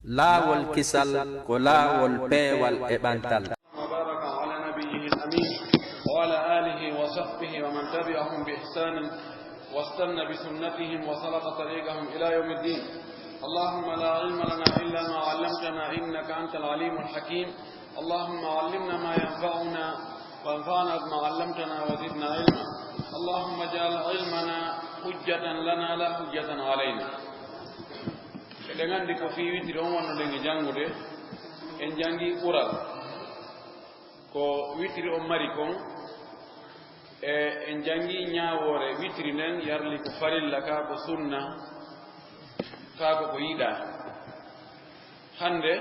laawol kisal ko laawol peewal e ɓantal. وبارك على نبيه الأمين وعلى آله وصحبه ومن تبعهم بإحسان واستنى بسنتهم وسلك طريقهم إلى يوم الدين. اللهم لا علم لنا إلا ما علمتنا إنك أنت العليم الحكيم. اللهم علمنا ما ينفعنا وانفعنا بما علمتنا وزدنا علما. اللهم اجعل علمنا حجة لنا لا حجة علينا. Dengan ko fi witri on wonno lengi jangude en jangi ural ko witri on mari kon en jangi nyaawore witri nen yarli ko farilla ka ko sunna ka ko yida hande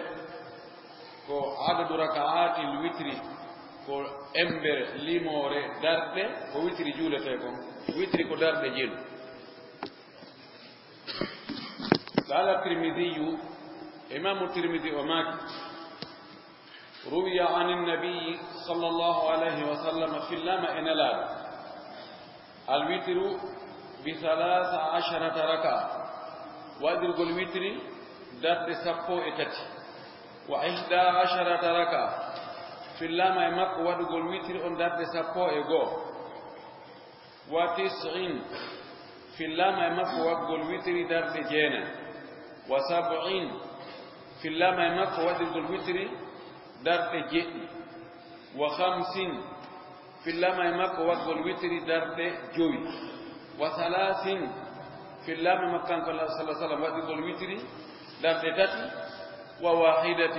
ko adadu raka'atil witri ko ember limore darde ko witri julete kon witri ko darde jelu. قال الترمذي إمام الترمذي وماك روي عن النبي صلى الله عليه وسلم في اللام إنلال الوتر ب13 ركعة وأدرك الوتر درد سبو إتتي و11 ركعة في اللام إمك وأدرك الوتر أن درد سبو إغو و90 في اللام إمك وأدرك الوتر درد جينا و70 في اللام يمك ودرج الوتر درد جئ و50 في اللام يمك ودرج الوتر درد جوي و30 في اللام يمك كان الله صلى الله عليه وسلم ودرج الوتر درد تتي وواحدة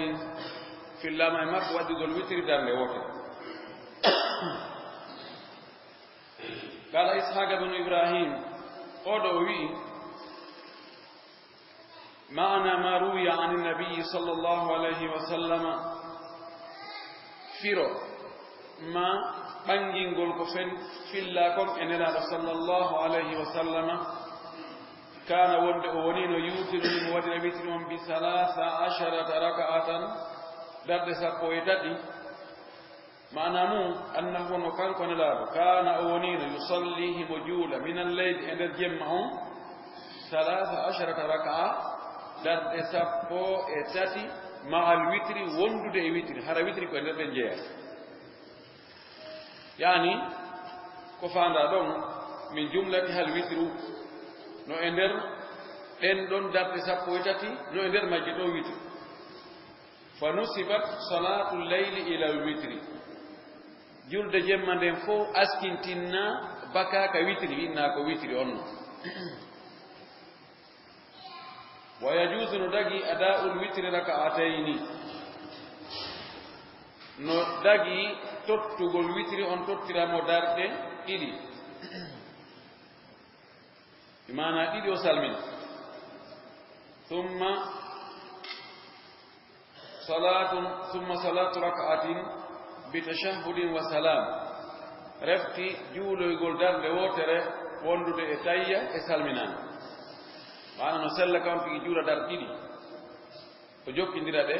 في اللام يمك ودرج الوتر درد وتر. قال إسحاق بن إبراهيم قدوي معنى ما روي عن النبي صلى الله عليه وسلم فيرو ما بانجينغول كو فين فيلاكم ان صلى الله عليه وسلم كان ونين يوتر من ودر بيتهم ب13 ركعة درد سبويتاتي معنى مو أنه نكان كان ونين يصليه مجولا من الليل ان الجمعهم 13 ركعة darde sappo e tati ma'al witri wondude e witri hara witri ko nder den jeeya yani ko fanda don min jumlati hal witru no e nder den don darde sappo e tati no e nder majje do witri fa nusibat salatul layli ila al witri julde jemma den fo askintinna baka ka witri winna ko witri onno. ويجوز ندغي أداء الوتر ركعتين ندغي تطغ الوتر أن تطر مدارد إلي بمعنى إلي وسلمين ثم صلاة ركعة بتشهد وسلام رفتي جولو يقول دارد ووتر وندد إتايا إسلمنان wana no sella kam fi juura dar didi to jokkindira de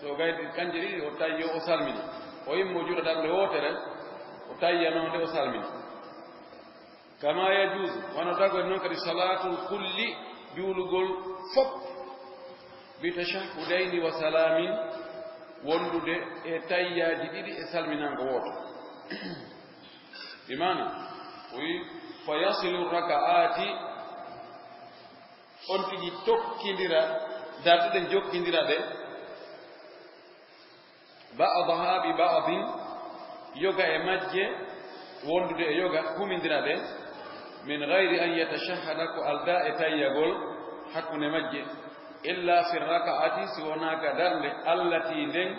so gaydi kanje didi o tayyo o salmina o immo juura dar le wotere o tayyano de o salmina kama yajuz wana tago non kadi salatul kulli julugol fop bi tashahhudaini wa salamin wondude e tayyaji didi e salminango woto bimana wi fayasilu raka'ati on tigi tokkindira darde den jokkindira de ba'daha bi ba'din yoga e majje wondude e yoga humindira de min ghairi an yatashahhada ko alda e tayyagol hakune majje illa fi rak'ati siwanaka darde allati den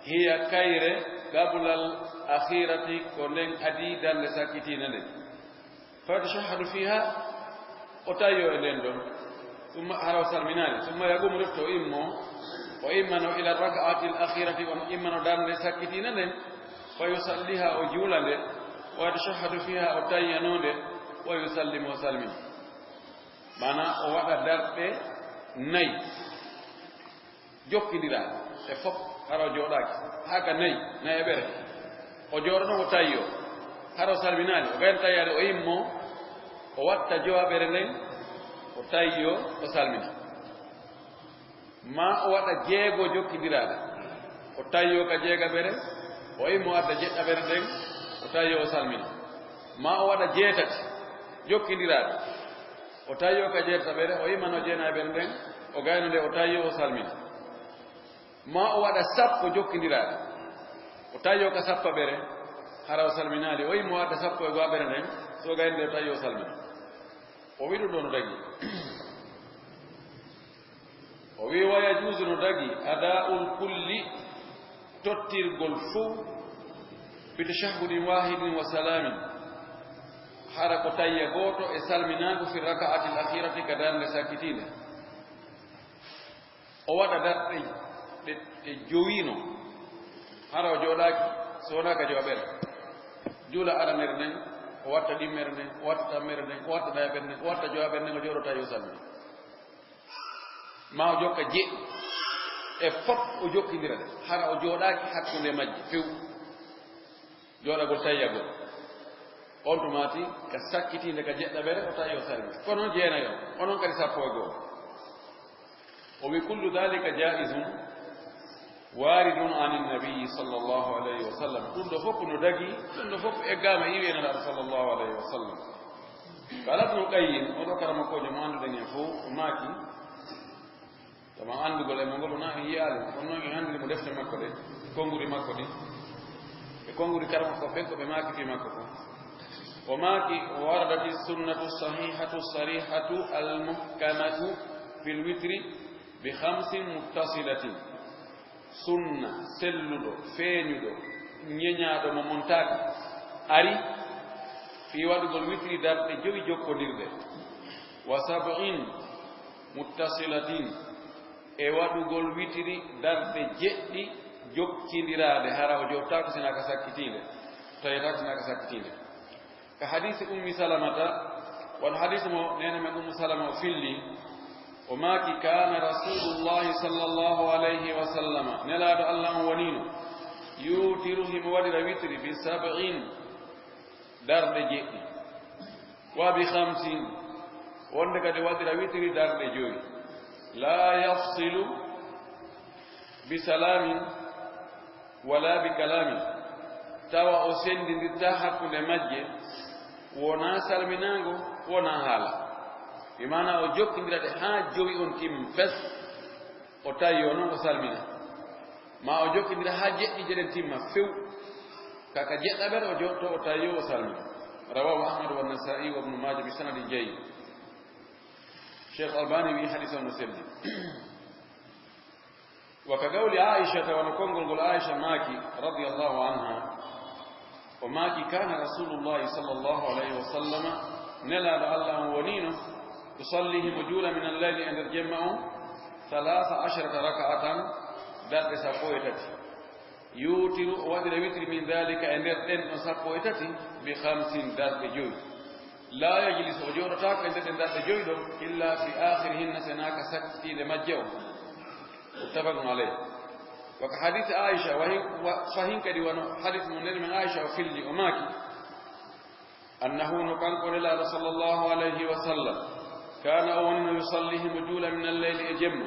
hiya kayre qabla al akhirati ko len adi darde sakitina de fa tashahhadu fiha o tayyo e den don ثم أرسل منال ثم يقوم رفته وإما إلى الركعة الأخيرة وإما دار لسكتين ويصليها أجولا ويتشهد فيها أتينون ويسلم وسلم معنى وقت دار ني جوكي ديرا فوق هارو جوداك هكا ني بره وجورنا وتايو هارو سلمنال وغير تايار وإما وقت جواب برنين o tayyo o salmina ma o waɗa jeego jokkindiraade o tayyo ka jeegaɓere o immo adda jeɗɗaɓere nden o tayyo o salmina ma o waɗa jeetati jokkindiraade o tayyo ka jeetaɓere o immano jeenaɓere nden o gayno nde o tayyo o salmina ma o waɗa sappo jokkindiraade o tayyo ka sappaɓere hara o salminaali o immo adda sappo e goaɓere nden so gayno nde o tayyo o salmina o wi ɗum ɗo no dagi o wi wa yajuusu no dagi ada'ul kulli tottirgol fuu bi tashahhudin wahidin wa salamin hara ko tayya gooto e salminaago fi raka'ati al akhirati ka darnde sakkitiinde o waɗa darɗe ɗe jowiino hara o jooɗaaki so wonaa ka jowaɓere juula aranere nden o watta ɗimmere nden o watta tammere nden o watta ɗayaɓere nden o watta jowaɓere nden o jooɗota yo salmina ma o jokka jeɗɗi e fof o jokkindira ɗe hara o jooɗaaki hakkunde majje few jooɗagol tayyagol on tumati ka sakkitiinde ka jeɗɗaɓere o tawi o salmina kono jeenayo onon kadi sappo e goo o wi kullu dalika jaizun waridun ani nabiyi sallllahu alayhi wa sallam ɗum ɗo fof no dagi ɗum ɗo fof eggama iwenaɗaɗo sallllahu alayhi wa sallam kala ibnu qayyim oɗo karamakojo mo annduɗen hen fof o maaki tama anndugol e mo ngol wona en yiyaali on noon en anndiri mo defte makko ɗe konnguri makko ɗi e konnguri karama ko ɓen ko ɓe maaki fi makko ko o maaki wardati sunnatu sahihatu sarihatu almuhkamatu fi lwitri bi 5 muttasilatin sunna selluɗo feeñuɗo ñeñaaɗo mo montaaka ari fi waɗugol witri darɗe jowi jokkondirɗe wa 70 muttasilatin e waɗugol witiri darɗe jeɗɗi jokkindiraade hara o jottaako sinaka sakkitiinde tawetaako sinaka sakkitiinde ka hadise ummi salamata won hadise mo nene men ummu salama o filli o maaki kana rasulullahi sallllahu alayhi wa sallama nelaaɗo allah on woniino yuutiru himo waɗira witri bi 70 darɗe jeɗɗi wa bi 50 wonde kadi waɗira witri darɗe joyi la yafsilu bi salamin wala bi kalamin tawa o sendindirta hakkunde majje wona salminaango wona haala bi mana o jokkindiraɗe haa jowi on tim fes o tayyo noon o salmina ma o jokkindira haa jeɗɗi jeɗen timma few kaka jeɗɗaɓere o jotto o tayyo o salmina rawahu ahmad wa nasai wa ibnu maja bi sanadi jayyid cheikh albani wi hadis o no selli wa ka gawli aishata wono konngol ngol aicha maaki radiallahu anha o maaki kana rasulullahi sallllahu alayhi wa sallama nelaaɗo allah on woniino yusallihi mo juula min alleyli e nder jemma on 13 raka'atan darɗe 13 yuutiru o waɗira witri min dalika e nder ɗen ɗon 13 bi 50 darɗe joyi la yajlis o jooɗotaako e nder ɗen darɗe joyi ɗon illa fi akhirihinna senaka sakkitiinde majje o muttafaqun aleyh waka hadise aicha fahin kadi wono hadise mo nene men aicha o filli o maaki annahu no kanko nelaaɗo sallllahu alayhi wa sallam kana o wonino yusallihi mo juula min alleyli e jemma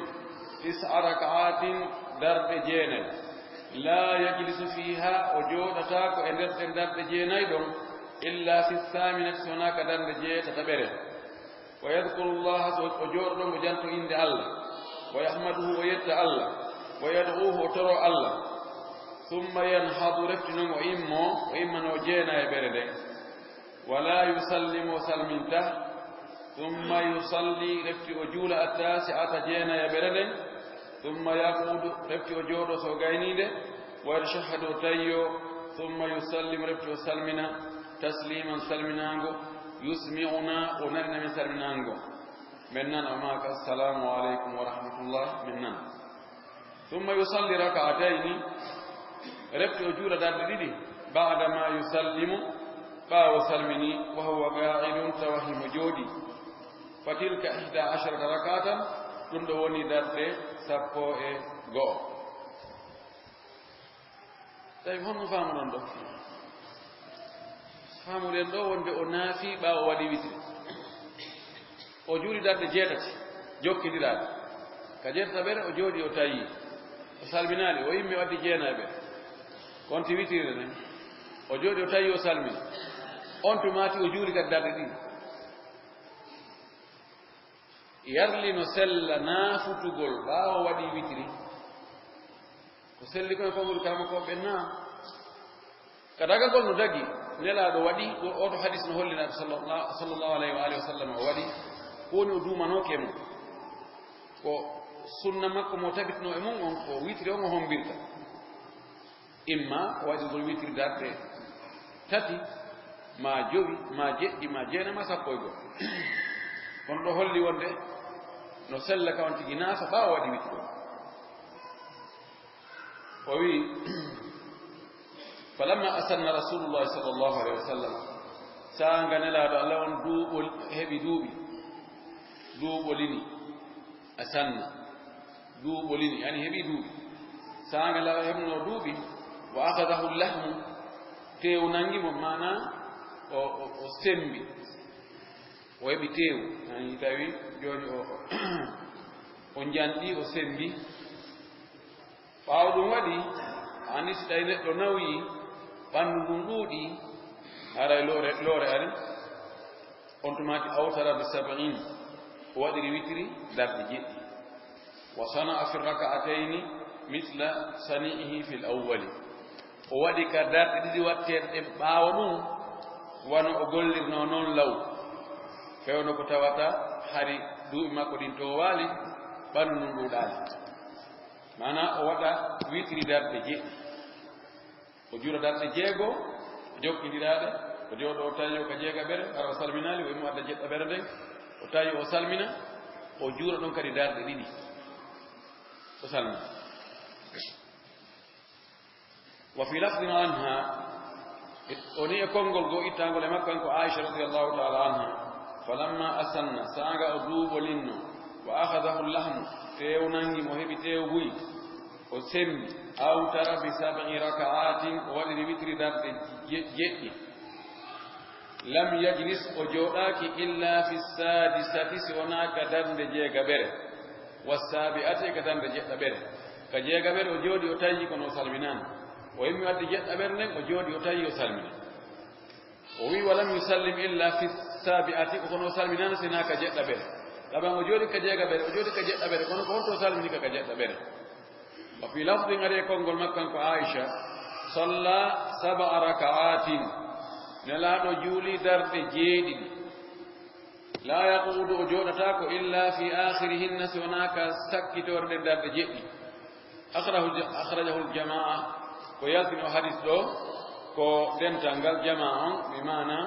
9 raka'atin darɗe jeenayi la yajlisu fiha o jooɗotaako e nder ɗen darɗe jeenayi ɗon illa fi saminati sonaka darnde jeetataɓere wa yadkuru llaha so o jooɗo ɗon o janto inde allah wa yahmaduhu o yetta allah wa yad'uhu o toro allah summa yanhadu refti noon o immano jeena e ɓere nde wala yusallimu o salminta summa yusalli refti o juula attasi'ata jeena e ɓere nden summa yaqudu refti o jooɗo so gayninde wa yatashahhadu o tayyo summa yusallimu refti o salmina tasliman salminango yusmi'una o narina min salminango men nan o maaka assalamu aleykum wa rahmatullah min nan summa yusalli raka'atayni refti o juula darɗe ɗiɗi ba'da ma yusallimu ɓaawo salmini wa huwa qa'idun tawa himo jooɗi fa tilka 11 raka'atan ɗum ɗo woni darɗe 11 tawi honno faamu ɗon ɗo faamuɗen ɗo wonde o naafi ɓaawo waɗi witri o juuli darɗe 8 jokkindiraɗe ka jettaɓere o jooɗi o tayi o salminaali o yimɓe waddi jeenaɓe konti witirde nen o jooɗi o tawi o salmini on tumati o juuli kadi darɗe ɗiɗi yarlino sella naafutugol ɓaawo waɗi witiri ko selli koye fawru kama koɓe naam ka dagagol no dagi nelaaɗo waɗi oɗo hadis no hollinaɗo sallllahu alayhi wa alihi wa sallam o waɗi woni o duumanoke mum ko sunna makko mo tabitino e mum on ko witiri on o hombirta imma o waɗirgol witiri darɗe tati ma jowi ma jeɗɗi ma jeenama sappo e goɗɗo kono ɗo holli wonde no sella kawan tigi naafa ɓaawo waɗi witiri o wi falamma asanna rasulullahi sallllahu alayhi wa sallam saanga nelaaɗo allah on duuɓol heɓi duuɓolini asanna duuɓolini yani heɓi duuɓi saanga lawa heɓno duuɓi wa akadahu llahmu teewu nangimo mana o sembi o heɓi teewu yani tawi joni o janɗi o sembi ɓaawo ɗum waɗi ani si tawi neɗɗo nawi ɓanndu ndun ɗuuɗi haray loore ari on tumati awtara bi sab'in o waɗiri witiri darɗe jeɗɗi wa sana'a fi raka'atayni mithla sani'ihi fi l-awwali o waɗi ka darɗe ɗiɗi watteɗe ɓaawo ɗum wano o gollirno noon law fewno ko tawata hari duuɓi makko ɗin to waali ɓanndu ndun ɗuuɗaali mana o waɗa witiri darɗe jeɗɗi o jura darɗe jeego jokkindiraɗe o jooɗo o tawi o ka jeegaɓere ara o salminaali o immo adda jeɗɗaɓere nden o tawi o salmina o juura ɗon kadi darɗe ɗiɗi o salmina wa fi lafdin anha oni e konngol goo ittangol e makko en ko aicha radiallahu taala anha falamma asanna saanga o duuɓolinno wa ahadahu llahmu teew nangi mo heɓi teew buyi o sembi awtara bi sab'i raka'atin o waɗiri witiri darɗe jeɗɗi lam yajlis o jooɗaaki illa fi sadisati si wonaa ka darnde jeegaɓere wassabi'ati ka darnde jeɗɗaɓere ka jeegaɓere o jooɗi o tawi kono o salminaani o yimmi wadde jeɗɗaɓere nden o jooɗi o tawi o salmini o wi walam yusallim illa fi sabi'ati kono o salminaani sinaa ka jeɗɗaɓere ɗaɓan o jooɗi ka jeegaɓere o jooɗi ka jeɗɗaɓere kono ko honto o salmini ka jeɗɗaɓere wa fi lafdin ari e konngol makkan ko aicha salla 7 raka'atin nelaaɗo juuli darɗe jeeɗiɗi la yaquudu o jooɗataako illa fi akhirihinna si wonaa ka sakkitorde darɗe jeɗɗi akhrajahu ljamaa ko yaltini o hadis ɗo ko dental ngal jamaa on mi mana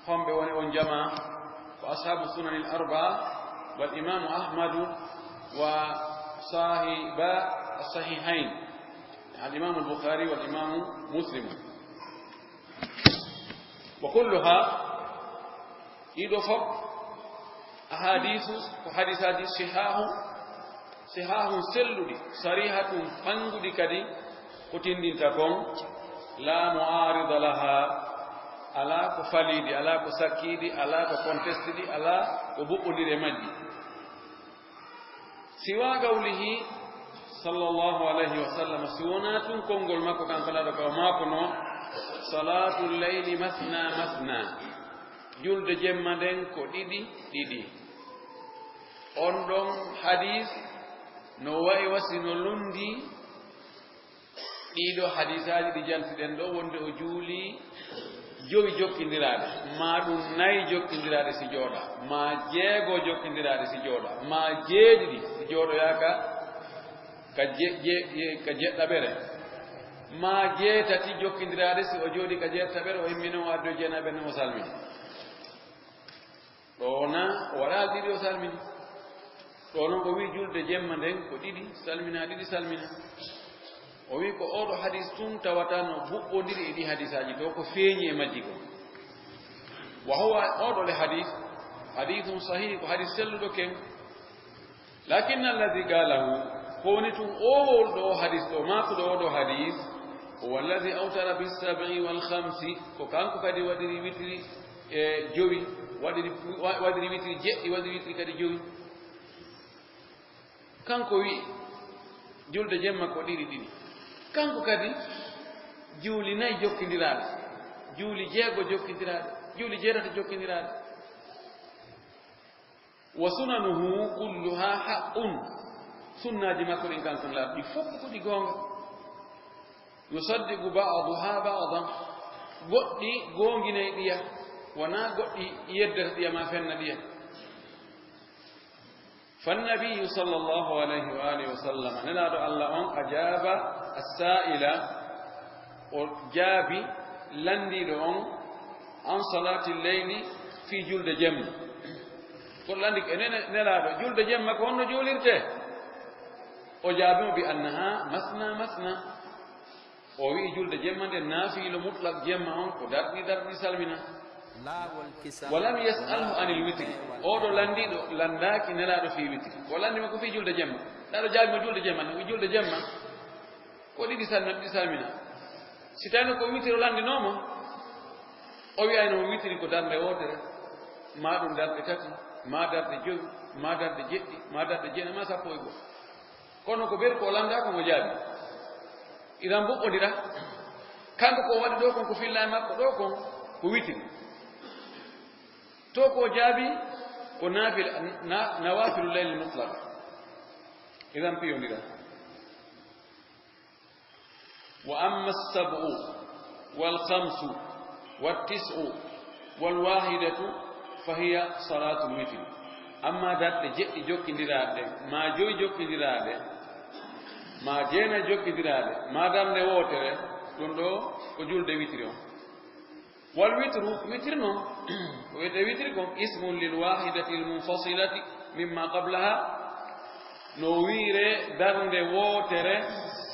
homɓe woni on jamaa ko ashabu sunani l arbaa wal imamu ahmadu wa sahiba sahihain al imamu lbukhari wal imamu muslimu wa kulluha ɗiɗo fof ahadisu ko hadisaji sihahun selluɗi sarihatum ɓanguɗi kadi ko tindinta kon la mu'arida laha ala ko faliidi ala ko sakkiidi ala ko contestiɗi ala ko buɓɓodiri e majji siwa gawlihi sallllahu alayhi wa sallam si wona tun konngol makko kan kalaɗo kaw maako no salatu leyli masna masna julde jemma nden ko ɗiɗi ɗiɗi on ɗon hadis no wayi wasi no lundi ɗiɗo hadisaji ɗi jantiɗen ɗo wonde o juuli jowi jokkindiraɗe ma ɗum 4 jokkindiraɗe si jooɗa ma 6 jokkindiraɗe si jooɗa ma 7 si jooɗoyaka ka jeɗɗaɓere ma 7 jokkindiraɗe si o jooɗi ka jeɗɗaɓere o himmino o addo jeenaɓe ne o salmini ɗona o waɗa ɗiɗi o salmini ɗo noon o wi julde jemma nden ko ɗiɗi salmina ɗiɗi salmina o wi ko oɗo hadis tun tawata no buɓɓodiri e ɗi hadisaji to ko feeñi e majji ko wa huwa oɗole hadithun sahih ko hadis selluɗo ken lakin alladi galahu ko woni tun owol ɗo hadis ɗo makuɗo oɗo hadis huwa alladi awtara bi 7 wal 5 ko kanko kadi waɗiri witiri e jowi waɗiri witiri jeɗɗi waɗiri witiri kadi jowi kanko wi julde jemma ko ɗiɗi kanko kadi juuli 4 jokkindiraɗe juuli 6 jokkindiraɗe juuli 7 jokkindiraɗe wa sunanuhu kulluha haqqun sunnaji makko ɗin kanko laaɓi fof ko ɗi goonga yusaddiqu ba'duha ba'dan goɗɗi goonginayi ɗiya wona goɗɗi yeddata ɗiya ma fenna ɗiya فالنبي صلى الله عليه وآله وسلم نلاد الله أن أجاب السائل وجابي لندي لهم عن صلاة الليل في جلد جم قل لندك نلاد جلد جم كون جولرته وجابوا بأنها مثنى وفي جلد جم النافي مطلق جم ودربي سلمنا ولم يسأله عن الوتر أودو لندي لنداك نلا في وتر ولندي ما في جلد جمع لا جاب ما جلد جمع وجلد جمع ودي دي سالمنا سيتانو كو وتر لندي نوما او ياينو وتر كو دارde wotere ma dum darde tati ma darde jowi ma darde jeddi ma darde jeena ma sappo e go kono ko ber ko landa ko mo jaabi idan bobbodira kanko ko wadi do kon ko filla makko do kon ko witiri توكو جابي ونافل نوافل الليل المطلق إذا فيهم لذا وأما 7 وال5 وال9 وال1 فهي صلاة الوتر أما ذات جئ جوك دراده ما جوي جوك دراده ما جينا جوك دراده ما دام نووتره تندو وجول دي وتريون والوتر وترنو ويتوتركم اسم للواحدة المنفصلة مما قبلها نوير درند ووتر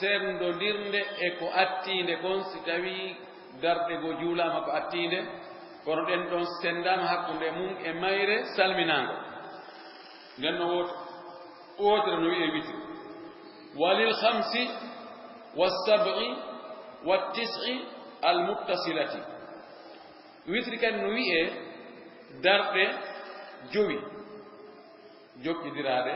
سرندو ديرند اكو اتيند كون سيتاوي درد go juulama ko attinde kono den don sendama hakkunde mum e mayre salminango den no wotere no wi'e witri walil 5 was7 wat9 al-muttasilati witri kan no wi'e darde jowi jokkidiraade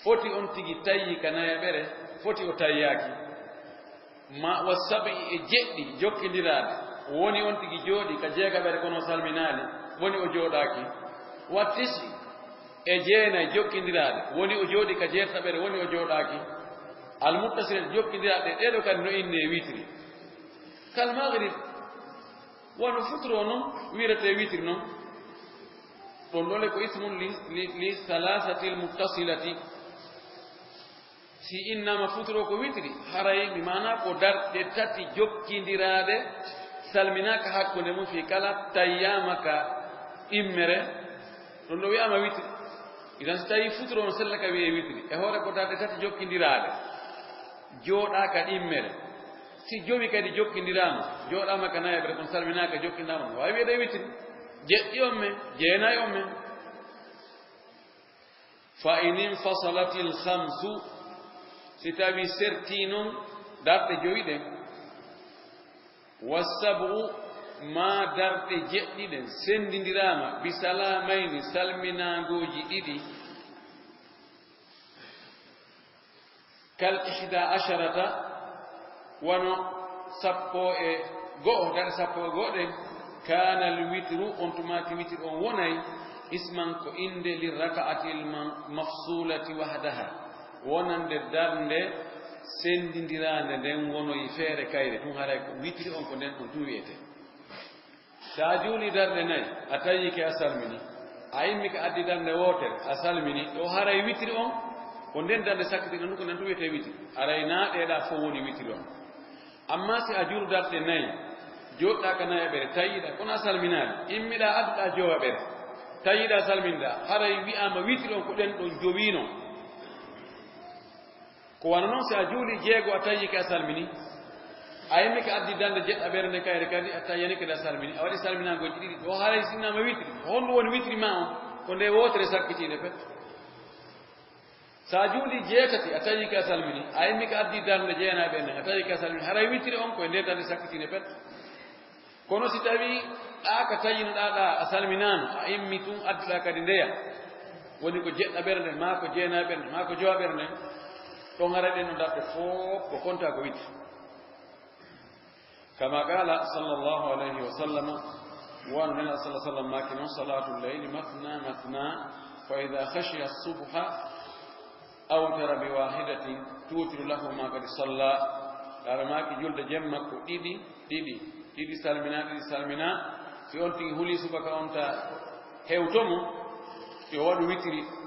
foti on tigi tayyi kanaya bere foti o tayyaki ma wasabi e jeddi jokkidiraade woni on tigi jodi ka jeega bere kono salminaali woni o jodaaki wattisi e jeena jokkidiraade woni o jodi ka jeerta bere woni o jodaaki al muttasil jokkidiraade dedo kan no inne witri kal maghrib wono futuro non wirete witri non don dole ko ismun li salasati al muttasilati si innama futuro ko witri haray mi mana ko darde tati jokkindiraade salminaka hakkunde mum fi kala tayyamaka immere don do wi'ama witri idan tawi futuro non sellaka wi'e witri e hore ko darde tati jokkindiraade jooda ka immere si jowi kadi jokkindirama joodama ka nayabre kon salminaka jokkindama wawi wi'ede witri jeɗɗi on men jeenayi on men fa in infasalati l5 si tawi serti noon darɗe joyi ɗen was7 ma darɗe jeɗɗi ɗen sendidirama bisalamayni salminagoji ɗiɗi kal 11 wano 10 darɗe 10 ɗen kana alwitru on tumaki witr on wonay isman ko inde liraka'ati almafsulati wahdaha wonande darnde sendidirande nden wonoyi feere kayre tun haray ko witri on ko nden ɗum tun wiyete sa juuli darde 4 a tayyike a salmini a immi ko addi darde wotere a salmini ɗo haray witri on ko nden darde sakkiti ɗon ko nden tun wiyete witri aray naaɗeɗa fof woni witri on amma si a juulu darde 4 joɗɗa ka nayaɓere tayiɗa kono a salminaali immiɗa adduɗa jowaɓere tayiɗa salminɗa haray wi'ama witri on ko ɗen ɗon jowino ko wana noon si a juuli 6 a tayyike a salmini a yimmi ko addi dande jeɗɗa ɓere nde kayre kadi a tayyani kadi a salmini a waɗi salminagoji ɗiɗi ɗo haray sinnama witri honɗum woni witri ma on ko nde wotere sakkitiinde pet sa juuli 9 a tayyike a salmini a yimmi ko addi darde jeenaɓe nden a tayyike a salmini haray witri on koye nde darde sakkitiinde pet kono si tawi ɗa ka tayyinoɗa ɗa a salminano a immi tun adduɗa kadi ndeya woni ko jeɗɗa ɓernde ma ko jeenaa ɓernde ma ko jowa ɓernde ɗon ara ɗen no darɗe fof ko konta ko witri kama qala sallllahu alayhi wa sallam wano nena sa sallam maki noon salatu lleyli mathna mathna fa ida khashiya subha awtara bi wahidatin tutiru lahu ma kadi salla ara maki julde jemma ko ɗiɗi salmina si on tigi huuli subaka on ta hewtomo yo waɗu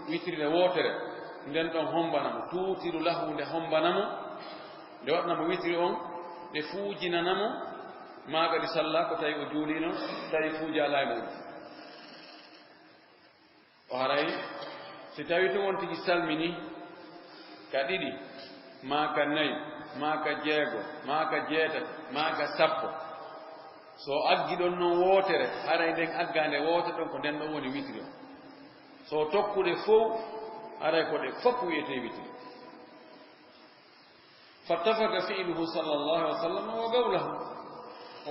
witrire wootere nden ɗon hombanamo tuutiru lahu nde hombanamo nde waɗnamo witri on nde fuujinanamo maagadi salla ko tawi o juulino tawi fuujaala e muɗum o haray si tawi to on tigi salmini ka ɗiɗi maa ka nayi maa ka jeego maa ka jeetati maa ka sappo so aggi ɗon noon wootere haray nden aggaande wootere ɗon ko nden ɗon woni witri o so tokkude fof haray ko ɗe fof wiyete witri fattafaka fi'luhu sallllahu alih wa sallam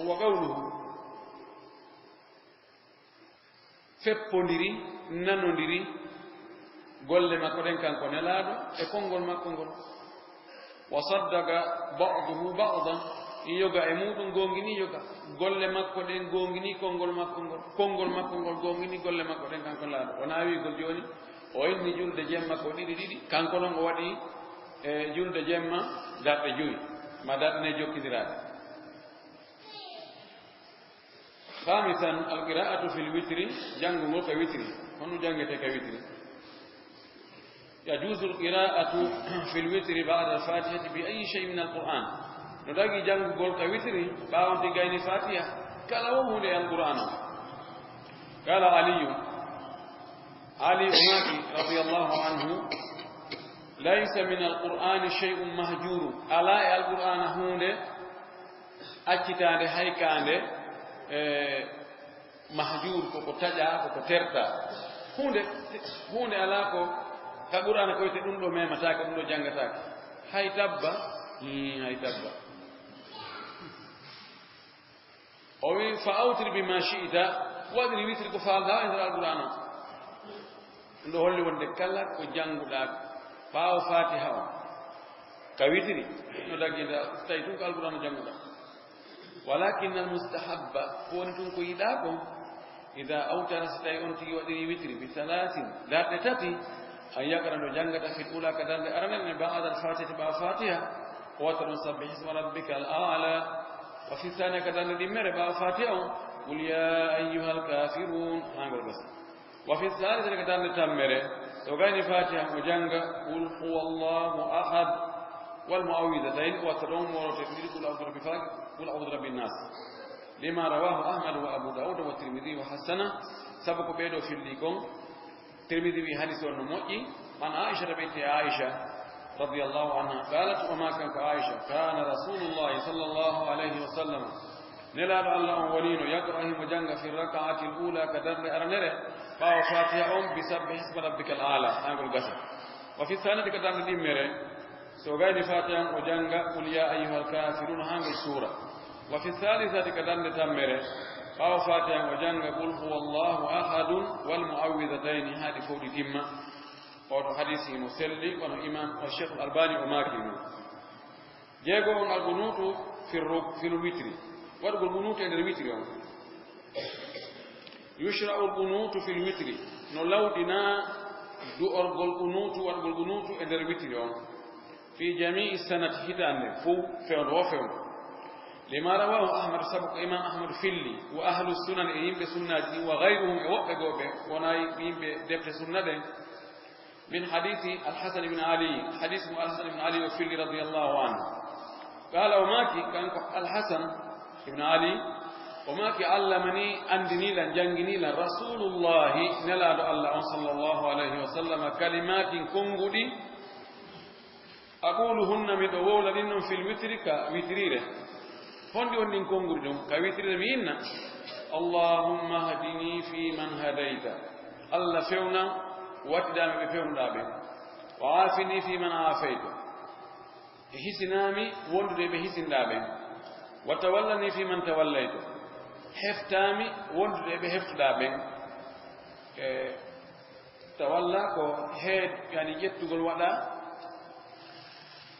wa qawluhu feppondiri nanondiri golle makko ɗen kanko nelaaɗo e konngol makko ngol wa saddaka ba'duhu ba'dan yoga e muɗum gongini yoga golle makko ɗen gongini konngol makko ngol gongini golle makko ɗen kanko laaɗo wona wigol joni o inni julde jemma ko ɗiɗi kanko noon o waɗi e julde jemma darɗe joyi ma darɗe ne jokkidiraɗe khamisan alqira'atu fil witri jangugol ka witri hono jangete ka witri يجوز القراءة في الوتر بعد الفاتحة بأي شيء من القرآن نداغي جانغ غول كويتري باونتي غايني فاتحة كلا وهو لي القرآن قال علي أماكي رضي الله عنه ليس من القرآن شيء مهجور ألا القرآن هون أكتان هيكان مهجور كوكو تجا كوكو ترتا هون ألا كو ka qur'ana ko wite ɗum ɗo memataka ɗum ɗo jangataka hay tabba o wi fa awtir bima shi'ta waɗiri witri ko faalda e nder alqur'ana ɗum ɗo holli wonde kala ko jannguɗa ɓaawo fatiha o ka witri no daggida tawi tun ko alqur'ana jannguɗa walakin almustahabba ko woni tun ko yiɗa ko ida awtara so tawi on tigi waɗiri witri bi salatin darɗe tati أن يقرأ جنگة في الأولى كذلك أرنا بعد الفاتحة بعد الفاتحة وتر سبح اسم ربك الأعلى وفي الثانية كذلك دمر بعد الفاتحة قل يا أيها الكافرون وفي الثالثة كذلك تمر وغير الفاتحة وجنگة قل هو الله أحد والمعوذتين وترون ورتكبير قل أعوذ برب الفلق قل أعوذ برب الناس لما رواه أحمد وأبو داود والترمذي وحسنه سبق بيدو في الليكم الترمذي في حديث النموذج عن عائشة بنت عائشة رضي الله عنها قالت وما كان عائشة كان رسول الله صلى الله عليه وسلم نلال الله ولين يقرأ مجنگ في الركعة الأولى كدر أرنره فهو فاتحة بسبح اسم ربك الأعلى أنقل قسم وفي الثانية كدر دمره سوغاني فاتحة مجنگ قل يا أيها الكافرون أنقل سورة وفي الثالثة كدر تمره فهو فاتحة وجنگ قل هو الله أحد والمعوذتين هذه فوق تمة وهو حديث مسلي وهو إمام الشيخ الألباني وماكرم جاءوا القنوت في الوتر وارجو القنوت عند الوتر يشرع القنوت في الوتر نلو دنا دو أرجو القنوت وارجو القنوت عند الوتر في جميع السنة هدان فون وفون لما رواه أحمد سبق إمام أحمد فيلي وأهل السنن إيم بسنة وغيرهم وقعوا وناي إيم بدفع سنة من حديث الحسن بن علي حديث الحسن بن علي وفيلي رضي الله عنه قال وماكي كان الحسن بن علي وماكي علمني أندني لن جنجني لن رسول الله نلاد الله صلى الله عليه وسلم كلمات كنغدي أقولهن من أول لنهم في الوتر كوتريره fondi on din konguri dum ka witrire mi inna allahumma hadini fi man hadaita alla fewna watdami be fewndabe wa afini fi man afaita hisinami wondude be hisindabe wa tawallani fi man tawallaita heftami wondude be heftudabe tawalla ko heed yani ƴettugol waɗa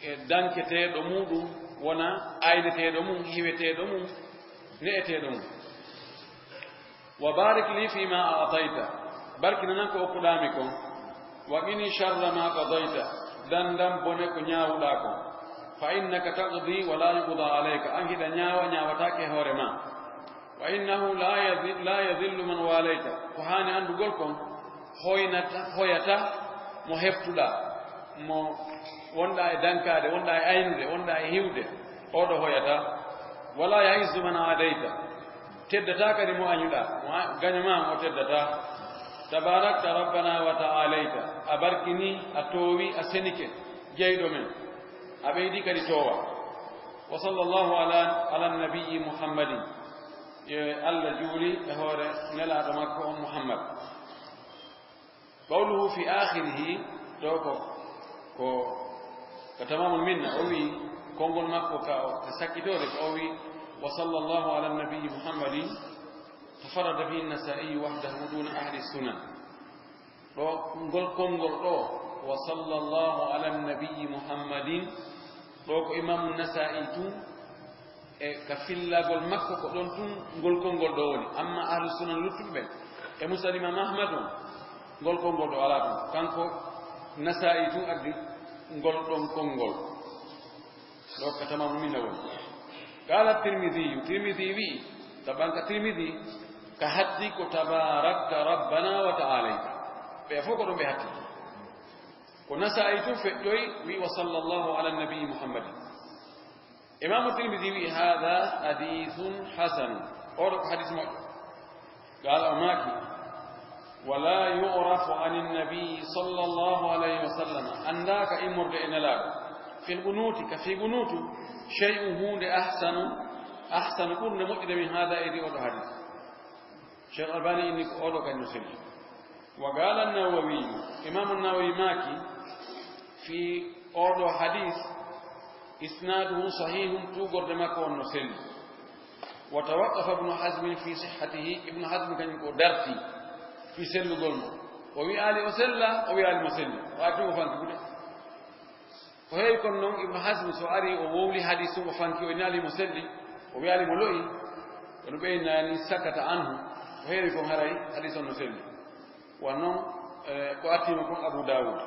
e danketeeɗo muɗum wona ayneteeɗo mum hiweteeɗo mum ne'eteeɗo mum wa barik li fima a'tayta barkina nan ko okkuɗaami kon wa qini sharra ma qadayta dandam bone ko ñaawuɗaa ko fa innaka taqdi wa la yuqda alayka an hiɗa ñaawataake hoore ma wa innahu la yadillu man walayta ko haani anndugol kon hoyata mo heftuɗaa mo wonɗaa e dankaade wonɗaa e aynude wonɗaa e hiwde oɗo hoyata wala yaizzu man adayta teddata kadi mo añuɗaa gañoma o teddata tabarakta rabbana wa ta'alayta a barkini a toowi a senike jeyɗo men a ɓeydi kadi toowa wa sallallahu ala nabiyyi muhammadin Allah juuli e hoore nelaaɗo makko on muhammad qawluhu fi akhirihi ɗo ko tamamul minna o wi konngol makko ka sakkitore ko o wi wa sallallahu ala nabiyyi muhammadin tafarrada fihi an-nasa'i wahdahu duna ahli sunan ɗo ngol konngol ɗo wa sallallahu ala nabiyyi muhammadin ɗo ko imamu nasa'i tun e ka fillagol makko ko ɗon tun ngol konngol ɗo woni amma ahli sunan luttuɓe e musnad imam ahmad on ngol konngol ɗo ala tun kanko nasa'i tun addi ngol ɗon konngol ɗo ka tamamu minna woni qala tirmidhi wi tabanka tirmidhi ka haddi ko tabarakta rabbana wa ta'alayta ɓe fof ko ɗum ɓe hatti ko nasa'i tun feƴƴoyi wi wa sallallahu ala nabii muhammadin imamu tirmidhi wi hada hadithun hasan oɗo ko hadis moƴƴo qala o maaki wala yu'rafu ani nabii sallallahu alayhi wa sallam andaka immorde e nelaɗo fil qunuti ka fi qunutu shay'un hunde ahsanu ɓurde moƴƴude min hada edi oɗo hadis cheikh albani inni ko oɗo kañum selli wa qala an-nawawi imam an-nawawi maaki fi oɗo hadis isnaduhu sahihun tugorde makko on no selli wa tawaqqafa ibnu hazm fi sihhatihi ibnu hazm kañum ko darti fi sellugol mo o wi ali o sella o wi ali mo selli waati o fanki buɗe ko heewi kono noon ibnu hazm so ari o wowli hadis o fanki o inaali mo selli o wi ali mo lo'i kono ɓeynani sakata anhu ko heewi kon haray hadis on no selli wan noon ko attima kon abu dawud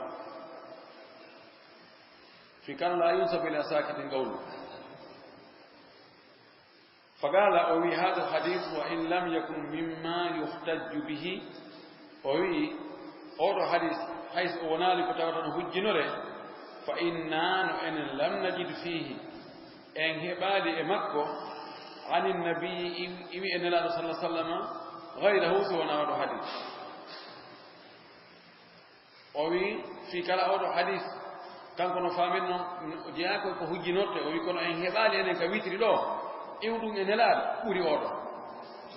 fi kan la yunsabu ila sakitin qawlu فقال أوي هذا الحديث وإن لم يكن مما يحتج به أوي أورو حديث حيث أونالي فتاوتنا هجنوري فإننا إن لم نجد فيه إن هبالي إمكو عن النبي إمي إن الله صلى الله عليه وسلم غيره سوى أورو حديث أوي في كلا أورو حديث كان كنا فاهمين جاءكو كهجنوري أوي كنا إن هبالي إن كويتري له إودون إنلال كوري أورو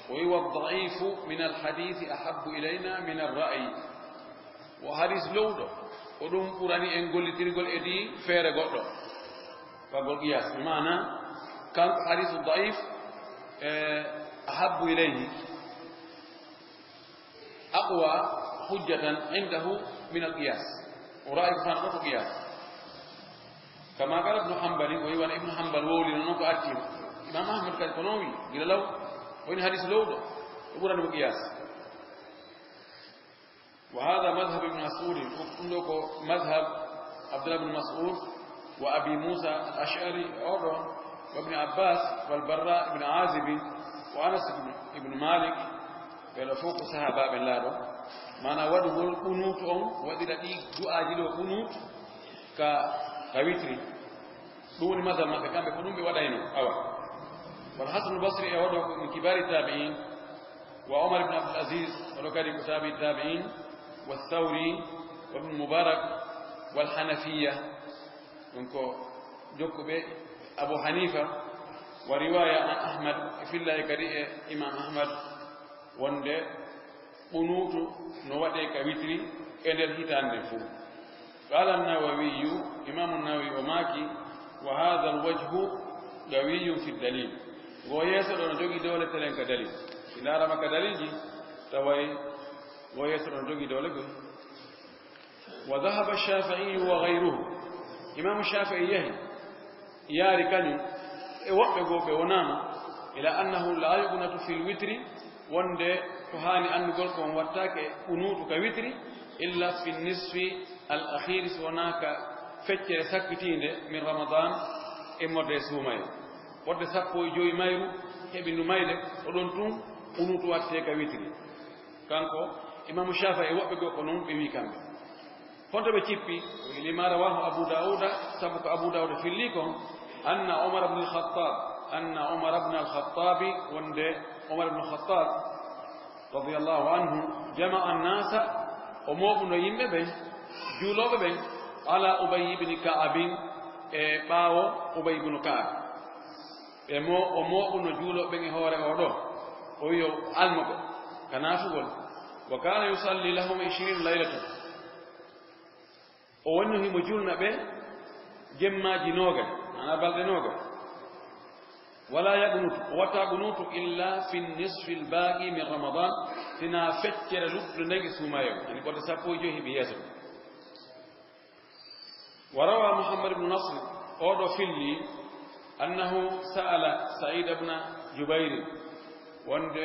وهو الضعيف من الحديث أحب إلينا من الرأي وحديث لودو ودوم قراني إنقل تريقل إدي فير قدو فقل قياس بمعنى كان حديث الضعيف أحب إليه أقوى حجة عنده من القياس ورأي فانقف قياس كما قال ابن حنبل وهو ابن حنبل وولي لنوك أتيم إمام أحمد كان كنوي قال له وين حديث لودو يقول أنه قياس وهذا مذهب ابن مسعود مذهب عبد الله بن مسعود وأبي موسى الأشعري وابن عباس والبراء بن عازب وأنس بن مالك قال فوق صحابة بن لادو ما نوده القنوت وذي الذي دعاء جلو قنوت كويتري دون مذهب ما كان بقنوم بودينه أول والحسن البصري أوده من كبار التابعين وعمر بن عبد العزيز ولكان كتاب التابعين والثوري وابن المبارك والحنفية منكو جوكو بي أبو حنيفة ورواية عن أحمد في الله كريء إمام أحمد وندى قنوت نواتي كويتري إلى الهتان نفو قال النووي إمام النووي وماكي وهذا الوجه قوي في الدليل ويسر أن جوجي دولة تلين كدليل إن أرى ما كدليل توي ويسر أن جوجي دولة وذهب الشافعي وغيره إمام الشافعي يهي ياري كانوا وقفوا بونام إلى أنه لا يقنط في الوتر وند فهاني أن نقولكم واتاك قنوت كوتر إلا في النصف الأخير هناك فتر سكتين من رمضان إمر سومي ود سكو جوي مايرو هبي نمايل ودون قنوت واتاك وتر كانكو إمام الشافعي وقفوا قنوت بويكام فانت بتشيبي لما رواه أبو داود سبق أبو داود في الليكم أن عمر بن الخطاب وند عمر بن الخطاب رضي الله عنه جمع الناس ومؤمن يمبين جولو بين على أبي بن كعب باو أبي بن كعب ومؤمن جولو بين هوري أودو ويو المب كنافقول وكان يصلي لهم 20 ليلة وأنه مجولنا به جمع جنوغا أنا بلدنوغا ولا يقنط وتقنط إلا في النصف الباقي من رمضان تنافكر لب نجس مايو يعني قد سابو جوه بياسر وروى محمد بن نصر أورو فيلي أنه سأل سعيد بن جبير وند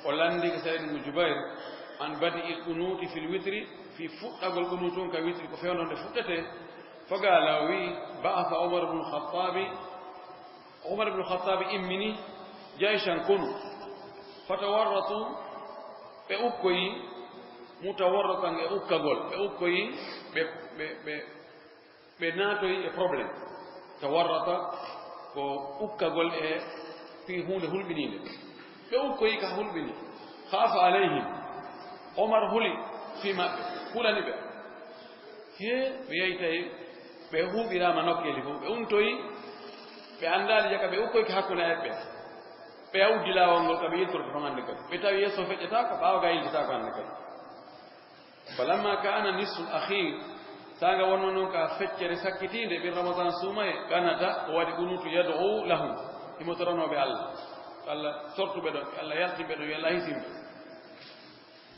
أولاندي سعيد بن جبير عن بدء القنوت في الوتر في فقه القنوتون كوتر كفيون عند فقته فقال وي بعث عمر بن الخطاب إمني جيشا كنوا فتورطوا بأوكوي متورطا بأوكاغول بأوكوي بناتوي problem تورطا بأوكاغول في هول بنين بأوكوي كهول بنين خاف عليهم عمر هولي فيما هولا نبي هي بيأتي بهو بلا منوكي لفو بأنتوي بأندال جاك بأوكوي كهكونا يبي بأودي لا وانغول كبير ترفعان نكال بتاوي يسوع فتاك باو غاي جتاك نكال فلما كان نصف الأخير سانغا ونونو كفتر سكتين برمضان سومي كانت وادي قنوت يدعو لهم يمترنوا بالله الله صرت بدو الله يلقي بدو يلا يسيم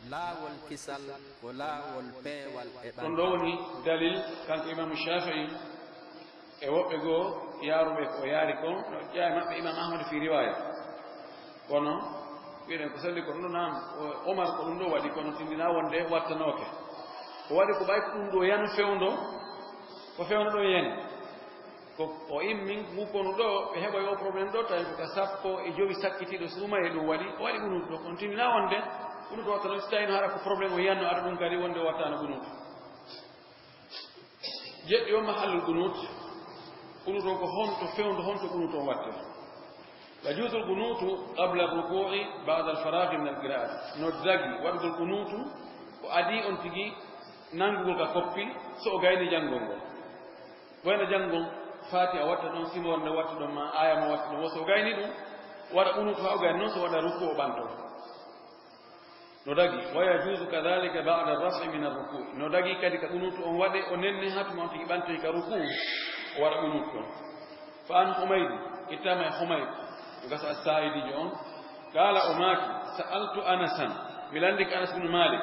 لا والكسل ولا والبي والإبان تندوني دليل كان إمام الشافعي ewobego yarume ko yaari ko no jaay mabbe imam ahmad fi riwaya kono wiiden ko salli ko ɗum nam omar ko ɗum ɗo waɗi kono tindina wonde wattanoke ko waɗi ko ɓay ko ɗum ɗo yan fewndo ko fewndo ɗo yen ko o immin mukono ɗo ɓe heɓoy o probléme ɗo tawi ko sappo e jowi sakkitiɗo suuma e ɗum waɗi o waɗi ɓunutu ɗo kono tindina wonde ɓunutu wattano so tawino hara ko probléme o yanno aɗa ɗum kadi wonde wattano ɓunutu jeɗɗi o mahallul ɓunutu قنوت هونت فيوند هونت قنوت واتر يجوز القنوت قبل الركوع بعد الفراغ من القراءة نودزاغي وقت القنوت وأدي أنتجي نانغول كوبي سو غايني جانغونغو وين جانغون فاتي واتر دون سيمور ne watti don ma aya mo watti don so gayni dum wada qunut fa gayni non so wada ruku banto nodagi waya juzu kadhalika ba'da ar-raf'i min ar-ruku' nodagi kadi ka qunut on wade on nenni hatmo on tigi banto ka ruku ورأونكم فأن حميد إتام حميد وقصة السائدي جون قال أماك سألت أنسا بلندك أنس بن مالك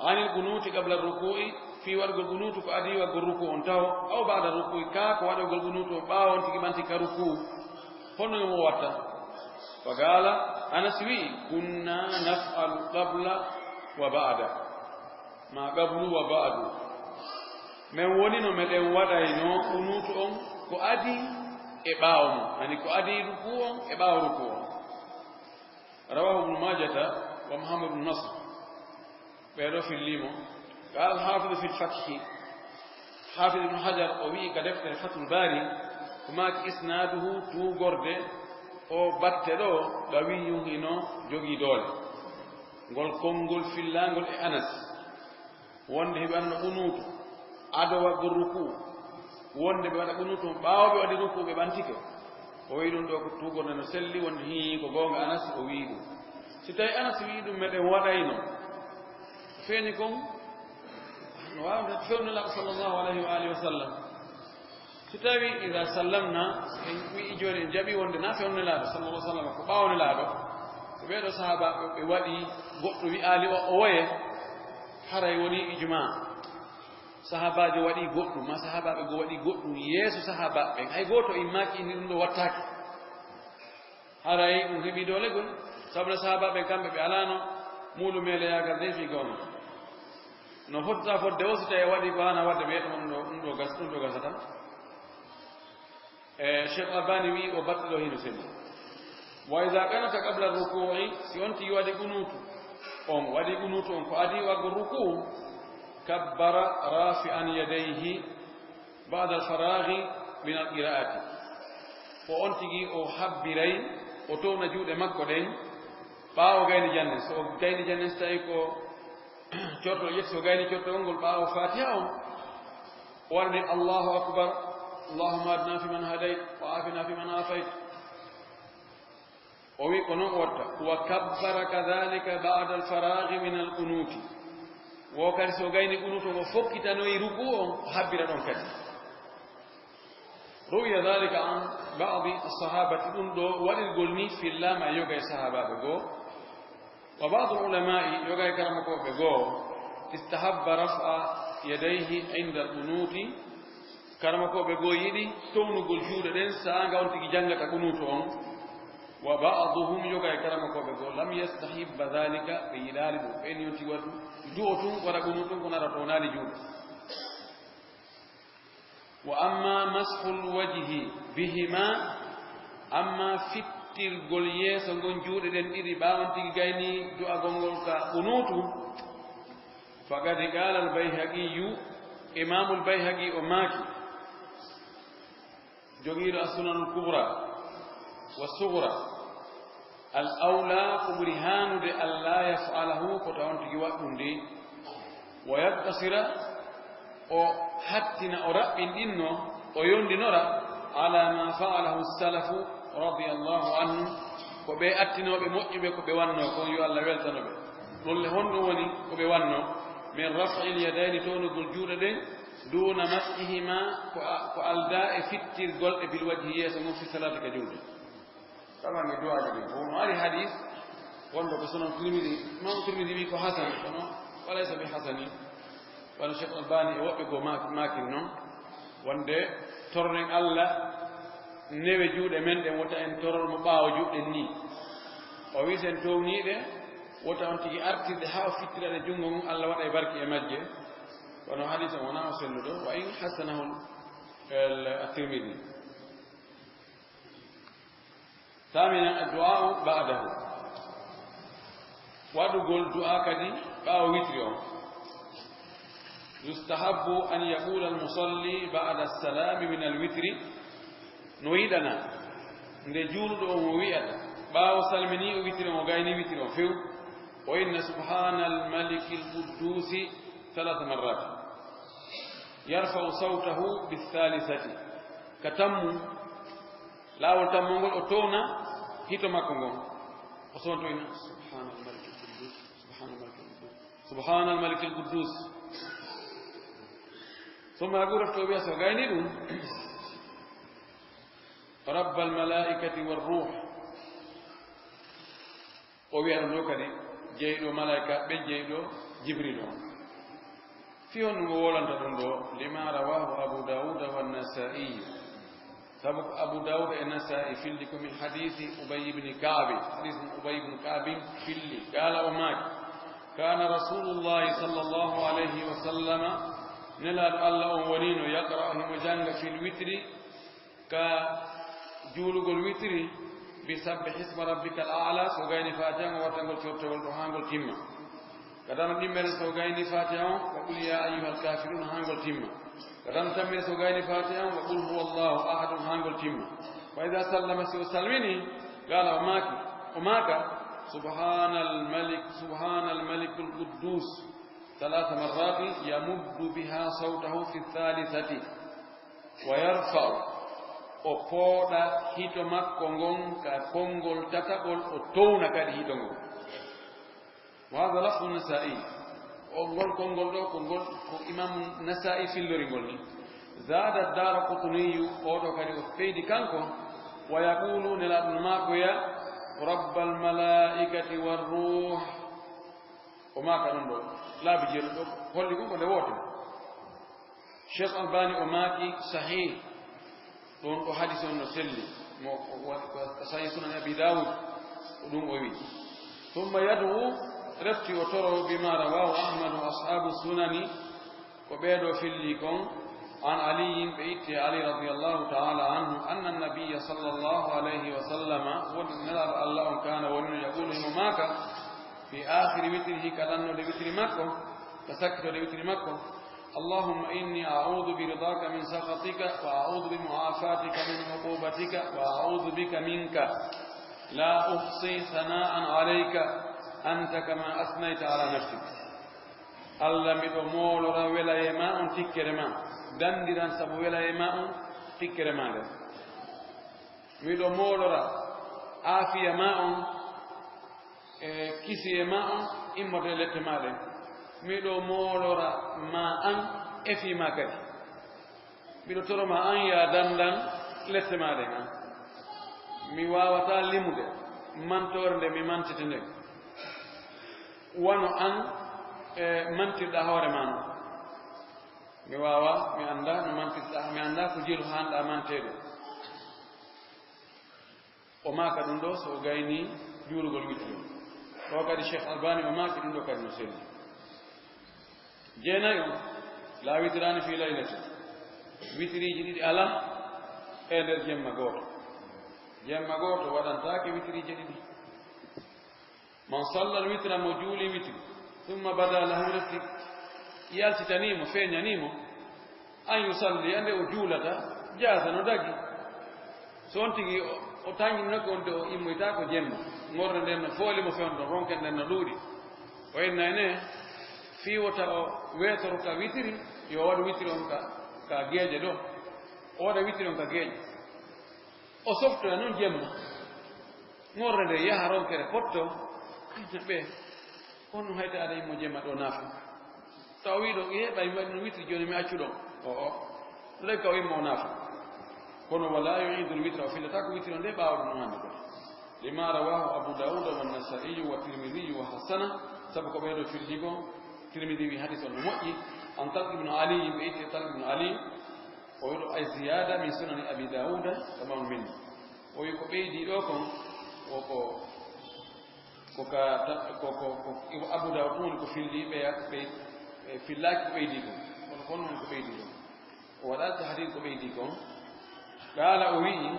عن القنوت قبل الركوع في ورق القنوت فأدي ورق الركوع انتهوا أو بعد الركوع كاك ورق القنوت باو انتك منتك ركوع هنا موتا فقال أنس وي كنا نفعل قبل وبعد ما قبل وبعد men woni no meden wadayno unutu on ko adi e baawo mo ani ko adi ruku on e baawo ruku on rawahu ibn majah wa muhammad ibn nasr bayro fi limo قال حافظ في الفتح حافظ ابن حجر وي كدفتر فتح الباري وما اسناده تو غورده o batte do gawi yuhino jogi dole gol kongol fillangol e anas wonde hebanno unutu ado wadde ruku wonde be wada qunutu baawo be wadi ruku be bantike o wi dum do ko tugorne no selli wonde hi ko gonga anas o wi dum si tay anas wi dum meden wadayno feeni kon no wawde fewno la sallallahu alaihi wa alihi wasallam si tawi idha sallamna en wi joni jabi wonde na fewno la sallallahu alaihi wasallam ko baawne la do ko be do sahaba be wadi goddo wi ali o woye haray woni ijma sahabaajo waɗi goɗɗum ma sahabaaɓe go waɗi goɗɗum yeeso sahabaaɓe hay gooto immaaki indi ɗum ɗo wattaaki haray ɗum heɓii doolegol sabuna sahabaaɓe kamɓe ɓe alaano muulumele yaagal de fii gawno no fotta fodde o so tawi waɗi ko hana wadde ɓe yetama ɗum ɗo gasa tan cheikh albani wi o battiɗo hino selli wa ida kanata qabla rukui si on tigi waɗi qunutu on ko adi waggo rukuu kabbara rafi'an yadayhi ba'da al-faraghi min al-qira'ati ko on tigi o habbiray o towna juuɗe makko ɗen ɓaawo gayni janne so gayni janne so tawi ko corto yetti so gayni cortogol ngol ɓaawo fatiha on o warde allahu akbar allahumma adna fi man hadayt wa afina fi man afayt o wi ko noon watta wa kabbara kadhalika ba'da al-faraghi min al-qunuti wo kadi so gayni qunuto ngo fokkitanoyi ruku on o habbira ɗon kadi ru'ya dhalika an ba'di as-sahabati ɗum ɗo waɗirgol ni fillama yoga e sahabaɓe goo wa ba'du al-ulama'i yoga e karamakoɓe goo istahabba raf'a yadayhi inda al-qunuti karamakoɓe goo yiɗi townugol juuɗe ɗen saanga on tigi jangata qunuto on wa ba'duhum yoga e karamakoɓe goo lam yastahibba dhalika ɓe yiɗaali ɗum ɓeni on tigi waɗu du'o tun waɗa qunuto tun ko nara townaali juuɗe wa amma mashul wajhi bihima amma fittirgol yeeso ngon juuɗe ɗen ɗiɗi ɓaawon tigi gayni du'agol ngol ka qunutu faqad qala al-bayhaqiyu imamul bayhaqi o maaki jogiiɗo as-sunan al-kubra wa sughra al-awla ko ɓuri haanude alla yaf'alahu ko tawon tigi waɗɗum ndi wa yaktasira o hattina o raɓɓinɗinno o yondinora ala ma fa'alahu as-salafu radiyallahu anhum ko ɓe attinoɓe moƴƴuɓe ko ɓe wanno kon yo Allah weltanoɓe ɗolle honɗum woni ko ɓe wanno min raf'il yadayni townugol juuɗe ɗen duna mas'ihima ko alda e fittirgol e bil wajhi yeeso mum fi salati ka julde tawange du'aji ɗin ko no ari hadis wonɗo ko sunan tirmidi imam tirmidi wi ko hasan kono walaysa bi hasani wano cheikh albani e woɓɓe goo makiri noon wonde torren Allah newe juuɗe men ɗen wota en torol mo ɓaawo juuɗen ni o wi sen towniiɗe wota on tigi artirde haa o fittiraɗe junngo mum Allah waɗa e barki e majje kono hadisa wona o selluɗo wa in hasanahu at-tirmidhi thaminan ad-du'a'u ba'dahu waɗugol du'a kadi ɓaawo witri on yustahabbu an yaqula al-musalli ba'da as-salami min al-witri no yiɗana nde juuluɗo o mo wi'ata ɓaawo salmini o witiri o gayni witiri o few o inna subhana al-maliki al-quddusi 3 marrat yarfa'u sawtahu bis-salisati ka tammu laawol tammongol o towna hito makko ngon o sonto ina subhana al-maliki al-quddus subhana al-maliki al-quddus ثم يقول التوبية سوغايني دون رب الملائكة والروح وبيان نوكدي جيدو ملائكة بجيدو جبريل في نقولان تدندو لما رواه أبو داود والنسائي سبق أبو داود النسائي في لكم من حديث أبي بن كعب حديث أبي بن كعب في اللي قال وماك كان رسول الله صلى الله عليه وسلم نلال الله ونينو يقرأ مجانغ في الوتر كجولغ الوتر بسبح اسم ربك الأعلى سوغايني فاتحة وتنقل تورتول هانغول تيما كدام نيمبر سوغايني فاتحة وقل يا أيها الكافرون هانغول تيما كدام تمر سوغايني فاتحة وقل هو الله أحد هانغول تيما وإذا سلم سلمني قال وماك سبحان الملك القدوس 3 مرات يمد بها صوته في الثالثة ويرفع وقودا هيتو مكو نغون كونغول تتاقول وطونا كادي هيتو نغون وهذا لفظ النسائي ونغول كونغول دو كونغول إمام النسائي في اللورينغول زاد الدار قطني قوتو كادي وفيدي كانكو ويقولون لابن ماكو يا رب الملائكة والروح وما كانوا لا بيجيرو هولي كو دي ووتو Sheikh Albani o maaki sahih ɗon ɗo hadisi on no selli mo sahih sunan Abi Dawud ɗum o wi ثم يدعو رفتي وترى بما رواه أحمد وأصحاب السنن وبيدو في الليكم عن علي بيت علي رضي الله تعالى عنه أن النبي صلى الله عليه وسلم ونرى الله كان يقول ماك في آخر وتره كلن لوتر مكة فسكت لوتر مكة اللهم إني أعوذ برضاك من سخطك وأعوذ بمعافاتك من عقوبتك وأعوذ بك منك لا أحصي ثناء عليك أنت كما أثنيت على نفسك الله ميدو مولورا ولا يما تكرما دندران سبو ولا يما تكرما ميدو مولورا عافية ما كيسي ما إمرلت ماله ميدو مولورا ما إفي ما كذي ميدو ترى ما يا دندان لت ماله mi wawata limude mantorde mi mantitinde wano an mantirɗa hoore ma mi wawa mi anda no mantirɗa mi anda ko jiilu hanɗa mantede o maka ɗum ɗo so gayni juurugol witri o kadi Cheikh Albani o maki ɗum ɗo kadi no selli jeenayi on la witrani fi laylati witriji ɗiɗi ala e nder jemma gooto jemma gooto waɗantaake witriji ɗiɗi man salla alwitra mo juuli witri thumma bada lahu rafti yaltitanimo feeñanimo an yusalli ande o juulata jaasa no dagi so on tigi o tañinnoke wonde o immoyta ko jemma ngorde nden no fooli mo fewndo ronken nden no ɗuuɗi o enna ene fiiwota o weetoro ka witiri yo waɗa witiri on ka geeƴe ɗo o waɗa witiri on ka geeƴe o softoya noon jemma ngorde nde yaha ronkere potto ɓe on no hayta aɗa immo jemma ɗo naafa taw wiiɗo yeɓa mi waɗi no witiri joni mi accu ɗon o ley ka o immo o naafa kono wala yuidu lwitra o fillata ko witiri o nde ɓaawɗo no hannde kon lima rawahu abu dauda wannasaiyu wa tirmidiyu wa hassana sabu ko ɓeeɗo filli ko tirmidi wi hadis on no moƴƴi an talq ibnu ali yimɓe itte talq ibnu ali o wiɗo ay ziyada min sunani abi dauda tamam min o wi ko ɓeydi ɗo kon ko abu daud ɗum woni ko filli ɓe fillaki ko ɓeydi kon kono kon woni ko ɓeydi ɗon o waɗata hadis ko ɓeydi kon قال أوي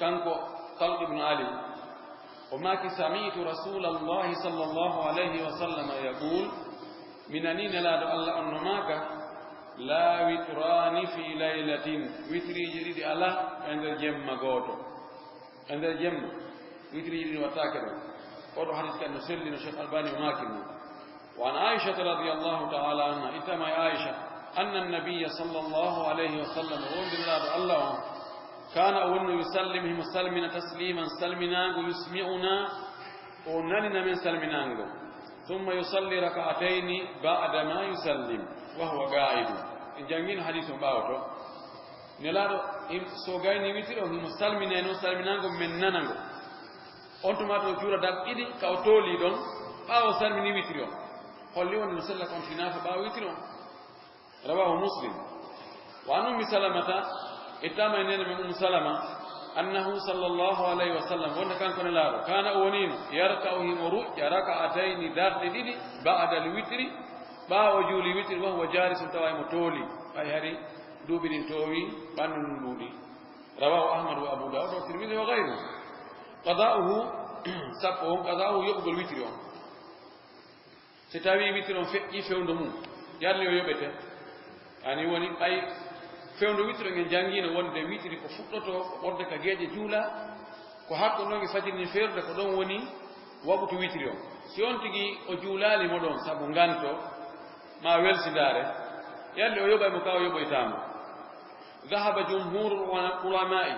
كانكو طلق بن علي وما سمعت رسول الله صلى الله عليه وسلم يقول من أنين لا الله أنماك لا وتران في ليلة وتري جريد الله عند الجمع قوتو عند الجمع وتري جريد وتاكد قولوا حديث كان نسلي نشيخ الباني وماكنا وعن عائشة رضي الله تعالى عنها إتما عائشة أن النبي صلى الله عليه وسلم الله كان أول يسلمه مسلمنا تسليما سلمنا ويسمعنا ونننا من سلمنا ثم يصلي ركعتين بعد ما يسلم وهو قاعد إن جميل حديث باوتو نلارو سوغايني ويتيرو مسلمنا نسلمنا من ننغو أنتم أتوا جورا داب إدي كاوتولي دون باو سلمني ويتيرو قولي نسلك أن فينا فباو ويتيرو رواه مسلم وعن أم سلمة إتاما إننا من أم سلمة أنه صلى الله عليه وسلم وانا كان كن لارو كان أونين يركعه مرؤيا ركعتين ذات ديدي بعد الوتر با وجولي وتر وهو جالس تواي متولي أي هري دوبين توي بانن نودي رواه أحمد وأبو داود والترمذي وغيره قضاؤه سبهم قضاؤه يقبل وتر ستاوي وتر في فوندمو يالي يوبته ani woni ay fewndo witro ngen jangino wonde witri ko fuddoto wonde ka geeje juula ko hakko no ngi fajini feerde ko don woni wabutu witri o si on tigi o juulali modon sabu nganto ma welsindare yalle o yoba mo kaw yoboytama dhahaba jumhur ulama'i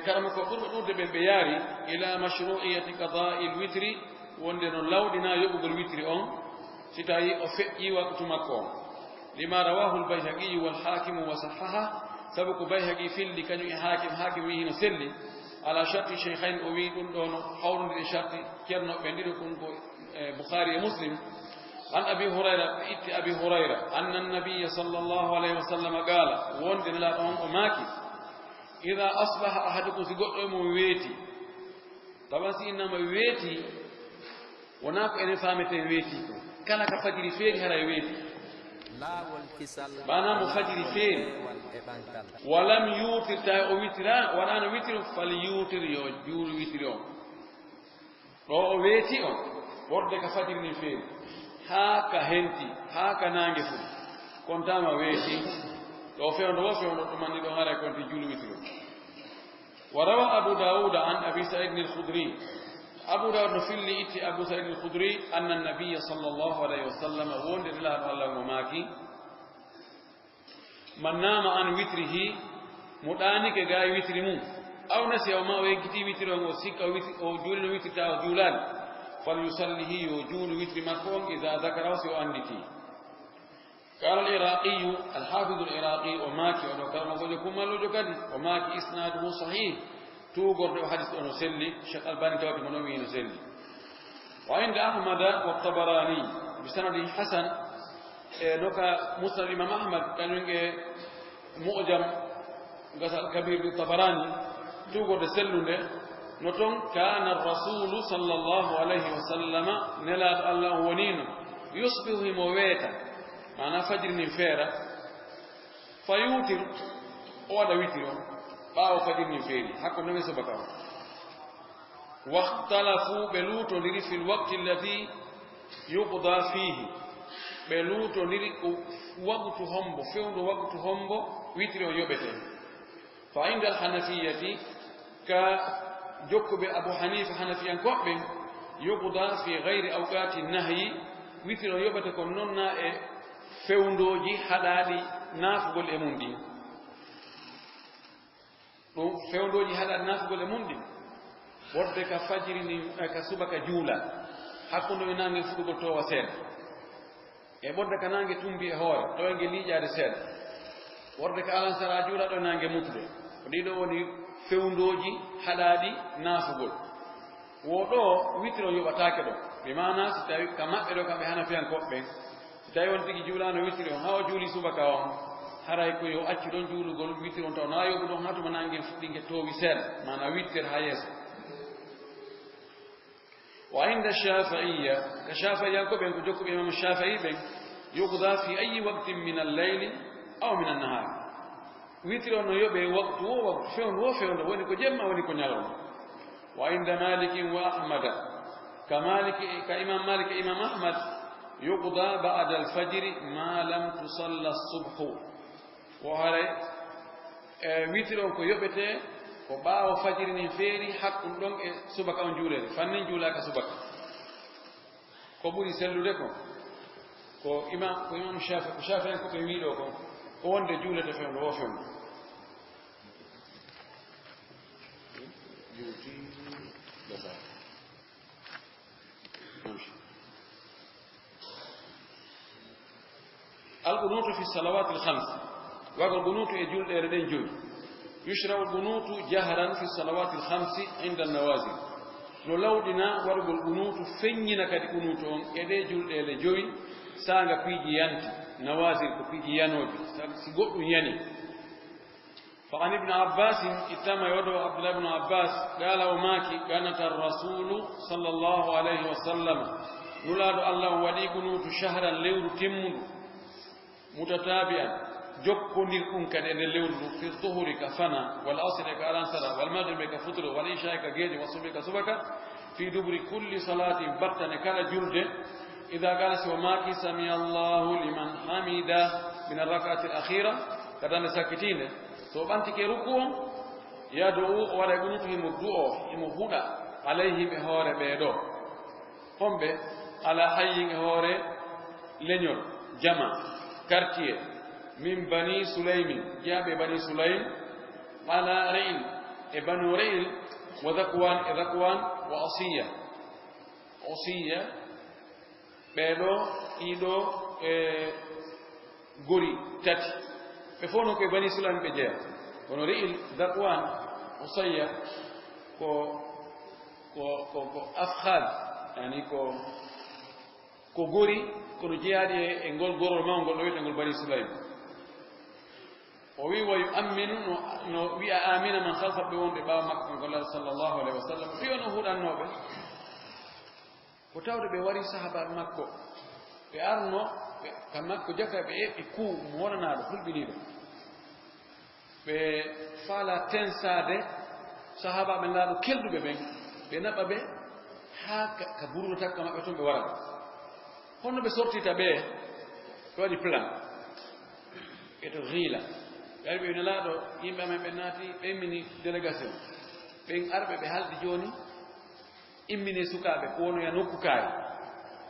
karama ko burdo durde be yaari ila mashru'iyati qada'i alwitri wonde no lawdina yobugol witri on sitayi o feƴƴi waktu makko لما رواه البيهقي والحاكم وصححه سبق بيهقي في اللي كان حاكم ويه نسلي على شرط الشيخين أوي دون حول لشرط كرنا بندير كون بخاري مسلم عن أبي هريرة إت أبي هريرة أن النبي صلى الله عليه وسلم قال وند لا أماكي إذا أصبح أحدكم سيقول ويتي طبعا إنما ويتي وناك إن فهمتين ويتي كان كفجر فين هلا ويتي بنا مفجر فين ولم يوتر تا ويترا ولا ويتر فليوتر يجور ويترون رو ويتي ورد كفجر فين هاك هنتي هاك نانجفو كنتما ويتي لو فيون تمني دو هارا كنت جول ويترون وروى أبو داود عن أبي سعيد الخدري أبو داود نفلي إتي أبو سعيد الخدري أن النبي صلى الله عليه وسلم وند الله وماكي من نام عن وتره مدانك غاي وترمو أو نسي أو ما ويكتي وتره وسيك أو جول وتر أو جولان فليصليه وجول وتر مكون إذا ذكره سوى أندتي قال العراقي الحافظ العراقي وماكي وذكر مقولكم مالو جكدي وماكي إسناده صحيح توغر حديث أنه سلي شيخ الباني توقف منوي نسلي وعند أحمد والطبراني بسند حسن نوكا مسند الإمام أحمد كان مؤجم غسل كبير الطبراني توغر سلونده نتون كان الرسول صلى الله عليه وسلم نلا الله ونين يصبح مويتا معنى فجر نفيرا فيوتر ولا ويتر باو فجر نفيري حق النبي سبحانه واختلفوا بلوت نري في الوقت الذي يقضى فيه بلوت نري وقت همبو فيوند وقت همبو ويتر يوبته فعند الحنفية كجوك بأبو حنيفة حنفيا كوبه يقضى في غير أوقات النهي ويتر يوبته كنونا fewndoji hadadi nafugol e mundi dum fewndoji hadadi nafugol e mundi wodde ka fajiri ni ka subaka juula hakkundo nange fudugo to wased e bodde ka nange tumbi e hoore to nge lijaade sed wodde ka alan sara juula do nange mutde dido woni fewndoji hadadi nafugol wodo witro yobataake do be mana si tawi ka mabbe do kambe hanafiyan kobbe tawi on tigi juulano witiri on hawa juuli subaka on haray ko yo accu ɗon juulugol witiri on taw na yoɓu ɗon hatuma nangue fuɗɗingue toowi seeɗa mana wittir ha yeeso wa inda shafi'iyya ka shafi'iyya ko ɓen ko jokkuɓe imam shafi'i ɓen yuqda fi ayi waqtin min alleyli aw min annahar witiri on no yoɓe waktu wo waktu fewndu woni ko jemma woni ko ñalawma wa inda malikin wa ahmada ka imam malik e imam ahmad يقضى بعد الفجر ما لم تصلى الصبح وهذا ويترون كو يوبته ko baawo fajiri ni feeri hakkun ɗon e subaka on juulede fannin juulaka subaka ko ɓuri sellude ko imam shafi en ko ɓe wiiɗo ko wonde juulete fewndo wo fewndo القنوت في الصلوات الخمس والقنوت يجول إردين جوي يشرع القنوت جهرا في الصلوات الخمس عند النوازل لو دنا ورغ القنوت فنينا كدي قنوتون إدي جول إلى جوي سانغا بيجي يانتي نوازل كبيجي يانوجي سيقول ياني فعن ابن عباس اتما يودو عبد الله بن عباس قال وماكي كانت الرسول صلى الله عليه وسلم نولاد الله ولي قنوت شهرا ليور تمد متتابعا جوكونير كون كان ان لewru في الظهر كفنا والعصر كالانسرا والمغرب كفطر والعشاء كجيد والصبح كسبك في دبر كل صلاه بطن كلا جلد اذا قال سماكي سمي الله لمن حمد من الركعه الاخيره كدان ساكتين تو بانتي ركوع يدعو ولا يقنط مدعو يمهودا عليه بهور بيدو قمبه على حي هور لنيول جمع quartier من بني سليم جاب بني سليم على ريل بنو ريل وذكوان وأصية بيدو إيدو غوري تاتي بفونو كي بني سليم بجاء بنو ريل ذكوان أصية كو أفخال يعني كو غوري kono jeyaɗi e ngol gorol mawngol ɗo wiyete ngol bani sulaym o wi wa yu'amminu no wi'a amina man halfaɓe wonɓe ɓaawa makko golla sallllahu alayhi wa sallam fi wono huɗannoɓe ko tawde ɓe wari sahabaɓe makko ɓe arno kam makko jaka ɓe eɓɓi kuu mo wonanaɗo hulɓiniɗo ɓe faala tensade sahabaɓe laaɗo kelduɓe ɓen ɓe naɓa ɓe haa ka buruɗo takka maɓɓe toon ɓe wara honno ɓe sortita ɓe ɓe waɗi plan eto hiila ɓe ari ɓe nelaaɗo yimɓe amen ɓe naati ɓe immini délégation ɓen arɓe ɓe haldi jooni immini sukaaɓe ko wonoya nokku kaari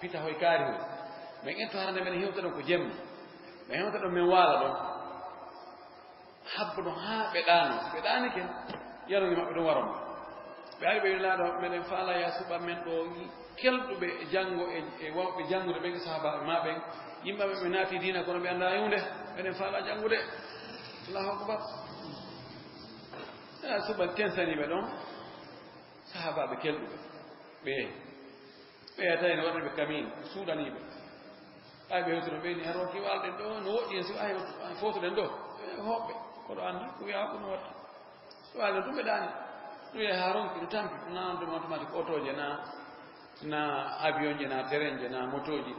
pita hoye kaari hoy min etto harande men hewta ɗon ko jemma min hewta ɗon min waala ɗon habba ɗon haa ɓe ɗaano ɓe ɗaanike yaronge maɓɓe ɗon waronɓe ɓe ari ɓe nelaaɗo meɗen faala ya suɓa men ɗo kelɗuɓe e janngo e wawɓe janngude ɓen e sahabaɓe ma ɓen yimɓe amen ɓe naati diina kono ɓe annda hunde meɗen faala janngude allahu akbar suɓa tensaniɓe ɗon sahabaɓe kelɗuɓe ɓe tawi ne waɗanɓe kamine suuɗaniɓe ay ɓe hewtuno ɓeyni haroki walɗen ɗo no woɗɗi en so ay fotoɗen ɗo hoɓɓe koɗo anda ko wiya ko no watta so walɗen ɗum ɓe ɗani ɗum wiye ha ronki ɗo tampi ɗum nanodema automatique autoje na avion je na terrain je na motoji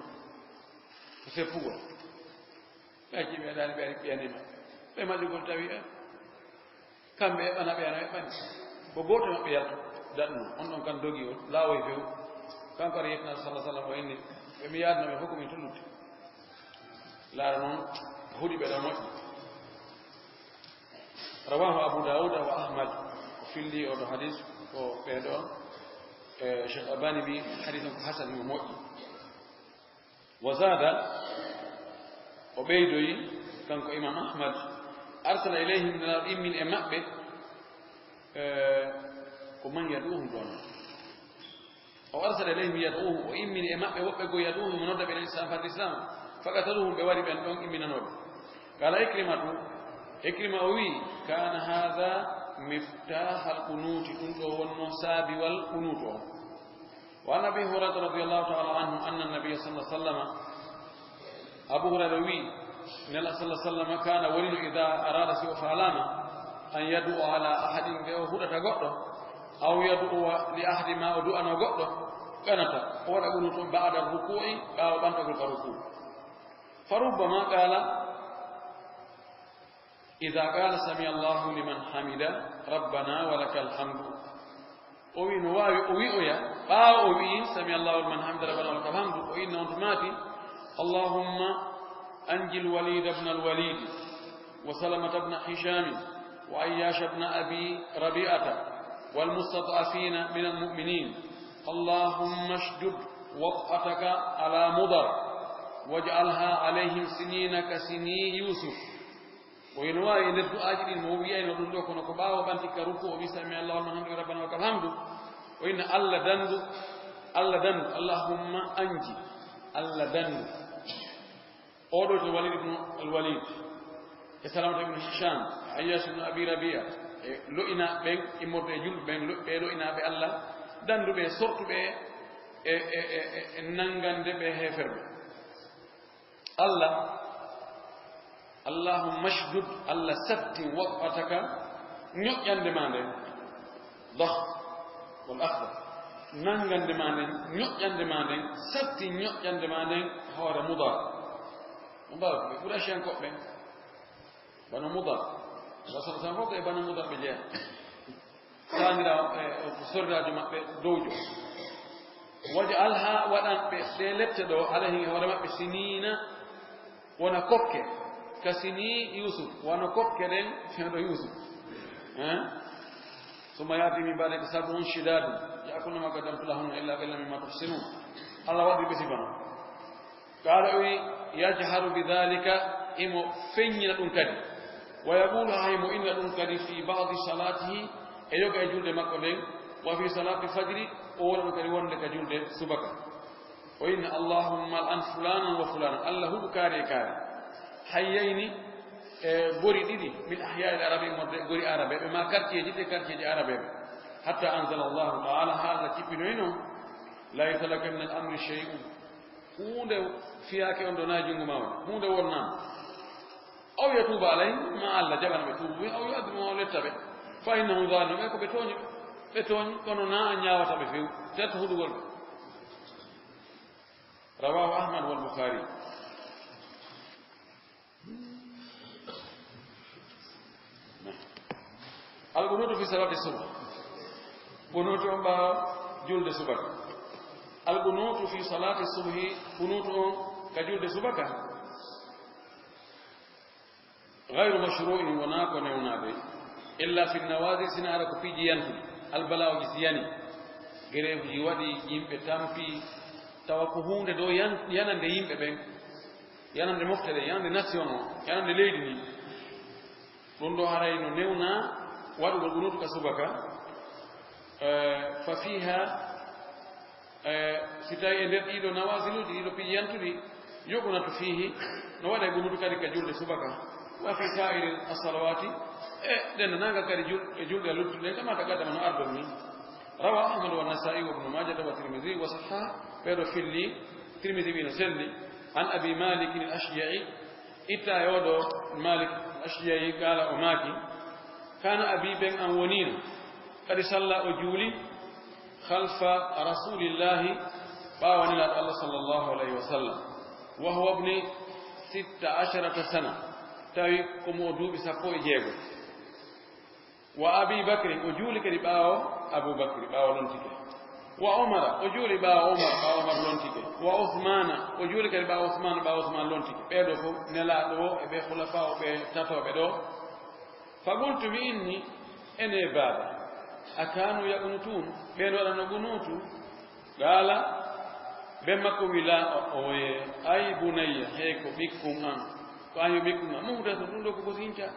ko seppugol ɓe acci ɓe ɗani ɓe ari ɓiyanima ɓe majjugol tawi kamɓe eɓɓana ɓeyana eɓɓani ko goto maɓɓe yalto daɗno on ɗon kan dogi o laawoye few kanko ara yettina sallah sallam o inni ɓe mi yaadno ɓe fof komin tullude laara noon huɗi ɓe ɗo moƴƴi rawahu abu dauda wa ahmad ko filli oɗo hadis ko ɓeeɗo cheikh albani wi hadis on ko hasan mo moƴƴi wa zada o ɓeydoyi kanko imam ahmad arsala ilayhim nelaɗo immin e maɓɓe ko man yaduhum ɗon o arsala ilayhim yaduhum o immini e maɓɓe woɓɓe go yaduhum nodda ɓe l'islam fat l'islam fakataluhum ɓe wari ɓen ɗon imminanoɓe kala ikrima o wi kana hada miftaha al qunuti ɗum ɗo wonno saabiwal qunut o wa an abi hurairata radiallahu taala anhu anna nabiya sallah sallama abu hurayra wi nela sallah sallama kana walino ida arada si o faalama an yadu ala ahadin ɓe o huɗata goɗɗo aw yadu'uwa li ahadi ma o du'ano goɗɗo ɓenata o waɗa ɓunu toon ba'da ruku'i ɓaawa ɓantagol ka ruku fa rubbama qala ida qala sami allahu liman hamida rabbana wa laka alhamdu o wi no waawi o wi'oya ɓaawa o wi'i sami allahu liman hamida rabbana wa laka alhamdu o inna on tumati allahumma anji lwalida bna alwalidi wa salamata bna hishami wa ayyasha bna abi rabi'ata والمستضعفين من المؤمنين اللهم اشدد وطأتك على مضر واجعلها عليهم سنين كسني يوسف وينواي ندعو أجل الموبيين ودلوك ونكباه وبنتك ركوع بسمع الله المحمد ربنا وك الحمد وإن الله دند اللهم أنجي الله دند أودوت الوليد بن الوليد سلامة بن هشام عياش بن أبي ربيعة lo'ina ɓen immorde e julɓe ɓen ɓe lo'inaɓe allah danduɓe sortuɓe e nangande ɓe heferɓe allah allahumma shdud allah satti waɓataka ñoƴƴande ma nden dah wal akhdar nangande ma nden ñoƴƴande ma nden satti ñoƴƴande ma nden hoore mudar ɓe ɓura ciyankoɓe ɓen bano mudar rasul sam fof e bana mudar ɓe jeeya saanira ko sorirajo maɓɓe dowjo waja alha waɗan ɓe ɗe lette ɗo alayhi hoore maɓɓe sinina wona kokke ka sini yusuf wona kokke ɗen feeɗo yusuf summa yaati min mbaɗe sabun shidadu yakulna ma qaddamtu lahum illa qilla mimma tuhsinun allah waɗi ɓe sifano qala o wi yajharu bidhalika imo feññina ɗum kadi ويقول هاي مؤمن دون كدي في بعض صلاته ايوغا جولde makko den wa fi salati fajri o wona kadi wonde ka julde subaka wa inna allahumma an fulanan wa fulanan allah hubu kare hayyayni bori didi min ahya al arabi modde gori arabe be ma quartier ji arabe hatta anzala allah ta'ala hadha kibinoino la yatalakanna al amri shay'un hunde fiyake on dona jungo mawde hunde wonna aw yatuba alay ma alla jaban be tubu aw yadu ma letabe fa innahu zalim ko be toni kono na nyaawata be few tata hudugol rawahu ahmad wal bukhari al-qunutu fi salati subh qunutu ba julde subaka al-qunutu fi salati subhi qunutu ka julde subaka غير مشروع وناك ونونابي إلا في النوازل سنعرف في جيانه البلاء جسياني غير جوادي يمبي تامفي توقفون دو يانان دي يمبي بين يانان دي مفتدى يانان دي ناسيون يانان دي ليدني روندو هارينو نيونا وادو القنوت كسبكا ففيها ستاي اندر إيدو نوازل دي إيدو في جيانتو دي يقنط فيه نوادا القنوت كاريكا جولد سبكا وفي سائر الصلوات لأن ناقا كاري جولد لطل كما تقدم أنه أربع من روى أحمد والنسائي وابن ماجه والترمذي وصححه بيرو فيلي ترمذي بن سلي عن أبي مالك الأشجعي إتا يودو مالك الأشجعي قال أماكي كان أبي بن أنونين قد صلى أجولي خلف رسول الله باوني الله صلى الله عليه وسلم وهو ابن 16 سنة تاوي كمودو بسابو إجيبو وأبي بكر أجولي كريباو أبو بكر باو لنتكي وعمر أجولي باو عمر لنتكي وعثمان أجولي كريباو عثمان لنتكي بيدوكو نلالو إبي خلفاو إبي تاتو بيدو فقلت بإني أنا بابا أكانوا يقنطون بينو أنا قنوتو قال بمكو ولا أي بني هيكو بكم أن فأيو بكم مهدة تندوكو كسينجا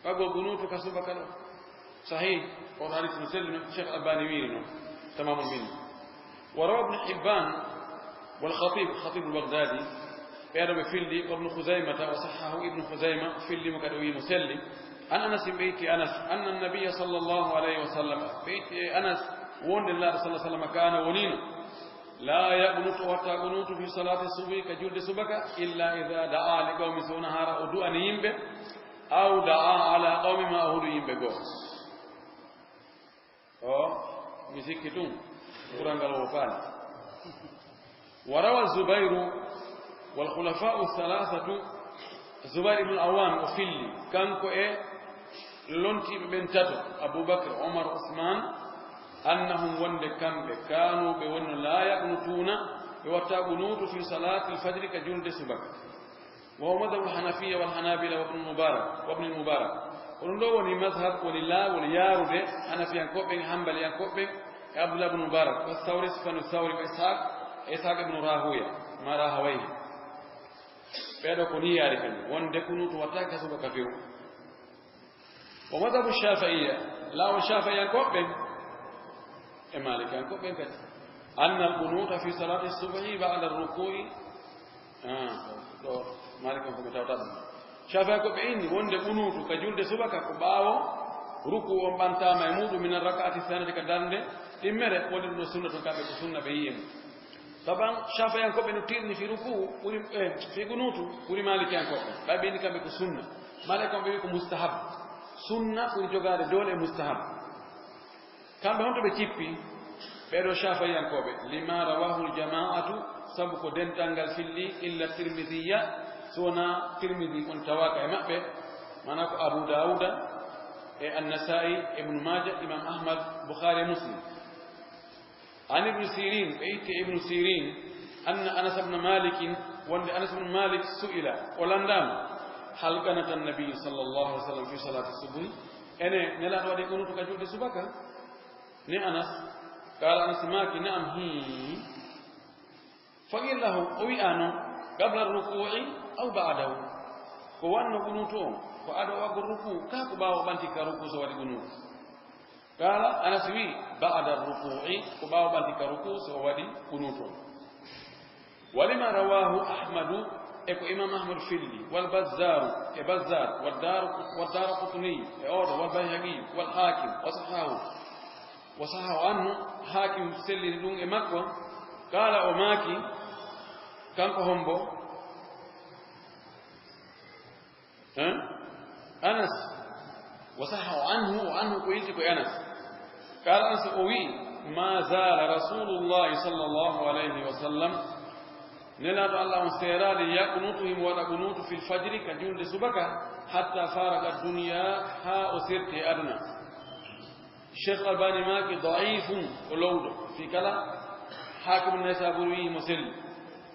فقل قنوتو كسبكالو صحيح وحديث مسلم الشيخ الألباني ويرنو تمام منه وروى ابن حبان والخطيب البغدادي بيرو بفيلي وابن خزيمة وصححه ابن خزيمة فيلي مكدوي مسلم عن أنس بيت أنس أن النبي صلى الله عليه وسلم بيت أنس وند الله صلى الله عليه وسلم كان ونين لا يقنط وتقنط في صلاة الصبح كجلد سبك إلا إذا دعا لقوم سونهار أدعى نيمبه أو دعا على قوم ما أهدوا يمبه مسكتون قرآن قالوا وفعل وروى الزبير والخلفاء الثلاثة زبير بن العوام وفيلي كانكو لونتي بن تاتو أبو بكر عمر عثمان أنهم وند كانوا بون لا يقنطون وتقنوت في صلاة الفجر كجلد سبك وهو مذهب الحنفية والحنابلة وابن المبارك ولندو وني مذهب ولله وليارو ده حنفي ينكوبين حنبل ينكوبين عبد الله بن مبارك والثوري سفن الثوري وإسحاق بن راهويه ما راهويه بيدو كوني يعرفين وند كنوت وتاك سبك فيه ومذهب الشافعية لا والشافعية ينكوبين مالك ينكوبين كده أن القنوت في صلاة الصبح بعد الركوع مالك ينكوبين شافعي ko be indi wonde bunutu ka julde subaka ko baawo ruku on banta maymudu min ar-rak'ati thaniyati kadande timmere wonde no sunnatu kambe ko sunna be yim taban shafa'an ko be no tirni fi ruku puri fi kunutu puri maliki an ko ba be ni kambe ko sunna malika be ko mustahab sunna puri jogade dole mustahab kambe honto be cippi be do shafa'an ko be lima rawahu al-jama'atu sabu ko dentangal filli illa tirmidhiya سونا ترمذي منتواك مأبه مناك أبو داود النسائي ابن ماجه إمام أحمد بخاري مسلم عن ابن سيرين بيت ابن سيرين أن أنس بن مالك وأن أنس بن مالك سئل ولندام هل كانت النبي صلى الله عليه وسلم في صلاة الصبح أنا نلا نودي كنوت كجود الصبح ني أنس قال أنس ماكي نعم هي فقيل له أوي أنا قبل الركوع أو بعده كوانو قنوتهم فأدوا الركوع كاكو باو بانتك ركوع سوى القنوت قال أنا سوي بعد الركوع كباو بانتك ركوع سوى القنوت ولما رواه أحمد إكو إمام أحمد فيلي والبزار والدار قطني والبيهقي والحاكم وصححه عنه حاكم سلي لون إمكو قال أماكي kanko hombo Anas wasahu anhu ko yilti ko Anas qala Anas o wi ma zala rasulullah sallallahu alayhi wa sallam nelaɗo Allah on seerade yaqunutuhim waɗa qunutu fil fajri ka julde subaka hatta faraga dunya ha o serti aduna Cheikh Albani maki daifum o lowɗo fi kala hakim Naysaburi mo selli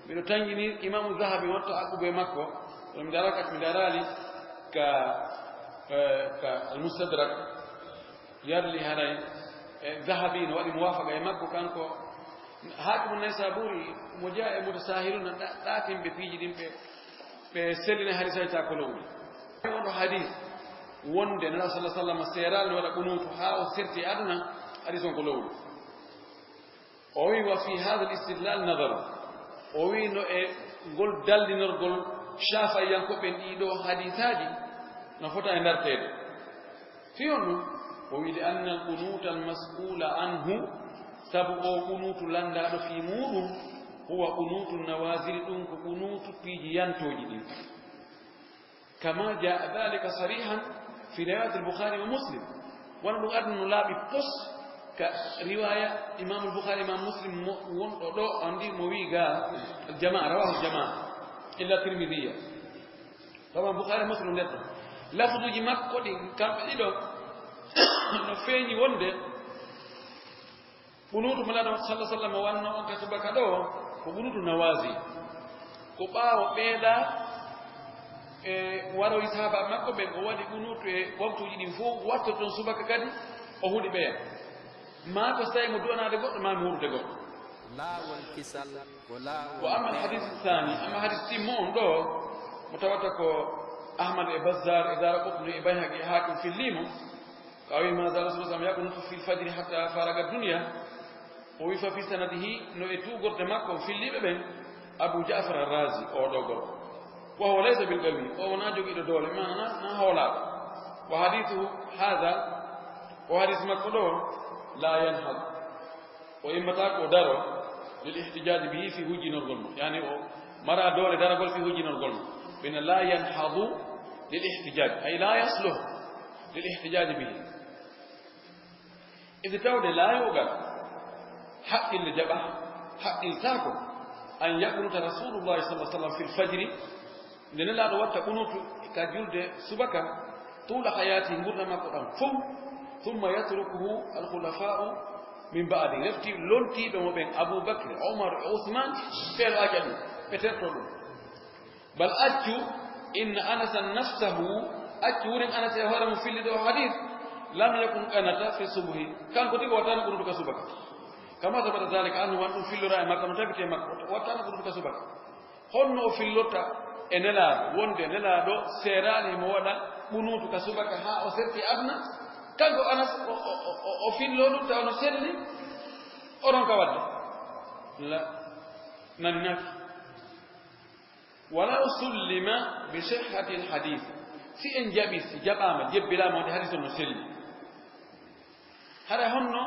miɗo tangini imamu Zahabi watto aqube makko ɗo mi darali ka al-Mustadrak yarli haray Zahabi no waɗi muwafaqa e makko kanko hakim Naysaburi mo jaa e mutasahiluna ɗatimɓe piiji ɗin ɓe sellina hadisa ta ko lowɗi oɗo hadis wonde nana sallah sallam seeral no waɗa qunutu ha o serti aduna hadis on ko lowɗi o wi wa fi hada l istidlal nadara o wi no e ngol dallinorgol shafayankoɓen ɗiɗo hadisaji no fota e dartede fi on ɗum o wi li anna al qunuta al mas'ula anhu sabu o qunutu landaɗo fi muɗum huwa qunutu nawaziri ɗum ko qunutu piiji yantoji ɗin kama jaa dhalika sarihan fi riwayat al-Bukhari wa Muslim wona ɗum aduna no laaɓi pos ka riwaya imam al-Bukhari imam Muslim wonɗo ɗo andi mo wi ga jamaa rawahu jamaa illa Tirmidhiya tawa Bukhari Muslim neɗɗo lafduji makko ɗi kamɓe ɗiɗo no feeñi wonde qunutu malaɗo sallah sallam wanno on ka subaka ɗo ko qunutu nawazi ko ɓaawo ɓeeɗa e waroy sahaba makko ɓe o waɗi qunutu e waktuji ɗin fof watto toon subaka kadi o huɗi ɓeya ma ko so tawi mo duwanade goɗɗo ma mi hurude goɗɗo wa amma alhadis thani amma hadis timmo on ɗo mo tawata ko ahmad e bazzar e dara qutni e bayhaqi hakim fillimo ko wi ma za rasul sallam yaqunutu fil fajri hatta faraga dunya o wi fa fi sanadihi no e tugorde makko filliɓe ɓen abou jafar arrazi oɗo gorko wa huwa laysa bil qalbi o wona jogiiɗo doole mana na hoolaaɗo wa hadithu hada o hadis makko ɗo la yanhad o immata ko daro lil ihtijaji bihi fi hujjinorgol mo yani o mara doole daragol fi hujjinorgol mo ɓena la yanhadu lil ihtijaj ay la yasluh lil ihtijaji bihi idi tawde laayogal haqqille jaɓa haqqiltaako an yaqunuta rasulullahi sallah sallam fil fajri nde nelaaɗo watta qunutu ka julde subaka tuula hayati gurna makko ɗam fof thumma yatrukuhu alkhulafa'u min ba'di refti lontiɓe mo ɓen aboubacre omar e ousmane feero acca ɗum ɓe terto ɗum bal accu inna anasan nafsahu accu wurin anas e hoore mo filliɗo o hadis lam yakun qanata fi subhi kanko tigi wattano qunutu ka subaka kama sabata zalika anhu wan ɗum fillora e makko no tabite makko wattano qunutu ka subaka honno o fillotta e nelaaɗo wonde nelaaɗo seeraani mo waɗa qunutu ka subaka haa o serti aduna kanko anas o fillo ɗum taw no selli oɗon ka wadde la nani nafi wala sullima bi sihhati alhadith si en jaɓi si jaɓaama jebbiraama wonde hadis on no selli hara honno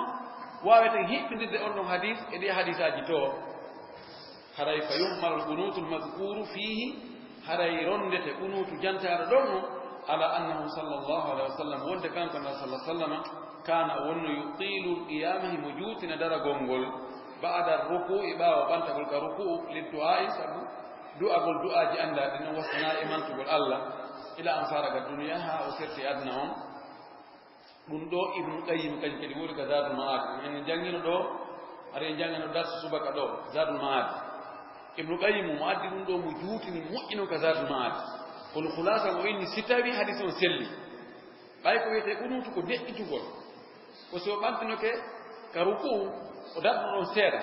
waawete hiɓɓindirde on ɗon hadis e ɗi hadisaji to haray fa yuhmalu alqunutu almadkuru fihi haray rondete qunutu jantaɗo ɗon o ala annahu sallallahu alaihi wa sallam wonde kanko na sallah sallama kana wonno yutilu qiyama himo juutina daragol ngol ba'da ruku'i ɓaawa ɓantagol ka ruku'u liddu'a'i sabu du'agol du'aji anndaɗi non wasana e mantugol Allah ila an faraga duniya ha o serti adna on ɗum ɗo ibnu qayyim kañum kadi woni ka zadul ma'ad en jangino ɗo aɗa en jangino darsu subaka ɗo zadul ma'ad ibnu qayyim mo addi ɗum ɗo mo juutini moƴƴino ka zadul ma'ad kono khulasa mo inni si tawi hadis on selli ɓay ko wiyete qunutu ko deƴƴitugol ko so ɓantinoke ka ruku o darɗo ɗon seeɗa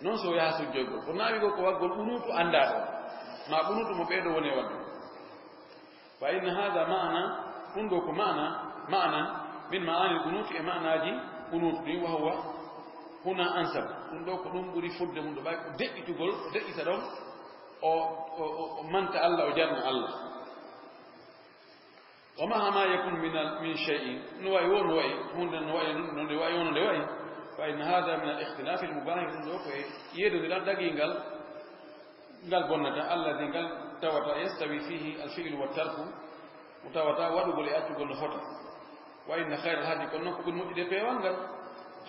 noon so yaha sujjoygol ko naawi go ko waggol qunutu anndaɗo ma qunutu mo ɓeeɗo woni e wadde fa inna hada ma'na ɗum ɗo ko ma'nan min ma'ani qunutu e ma'naji qunutu ɗin wa huwa huna ansab ɗum ɗo ko ɗum ɓuri fudde mum ɗo ɓay ko deƴƴitugol o deƴƴita ɗon o manta Allah o jarna Allah wa maha ma yakun min shay'in no wayi wo no wayi hunde no wayi no nde wayi wono nde wayi fa inna hada min al ikhtilaf al mubahir ɗum ɗo koye yeedodiran dagingal ngal bonnata alladhi ngal tawata yastawi fihi al-fi'lu wa tarku mutawata wadugol e accugol no fota wa inna khayra al-hadi kon non ko ɓuri moƴƴude peewal ngal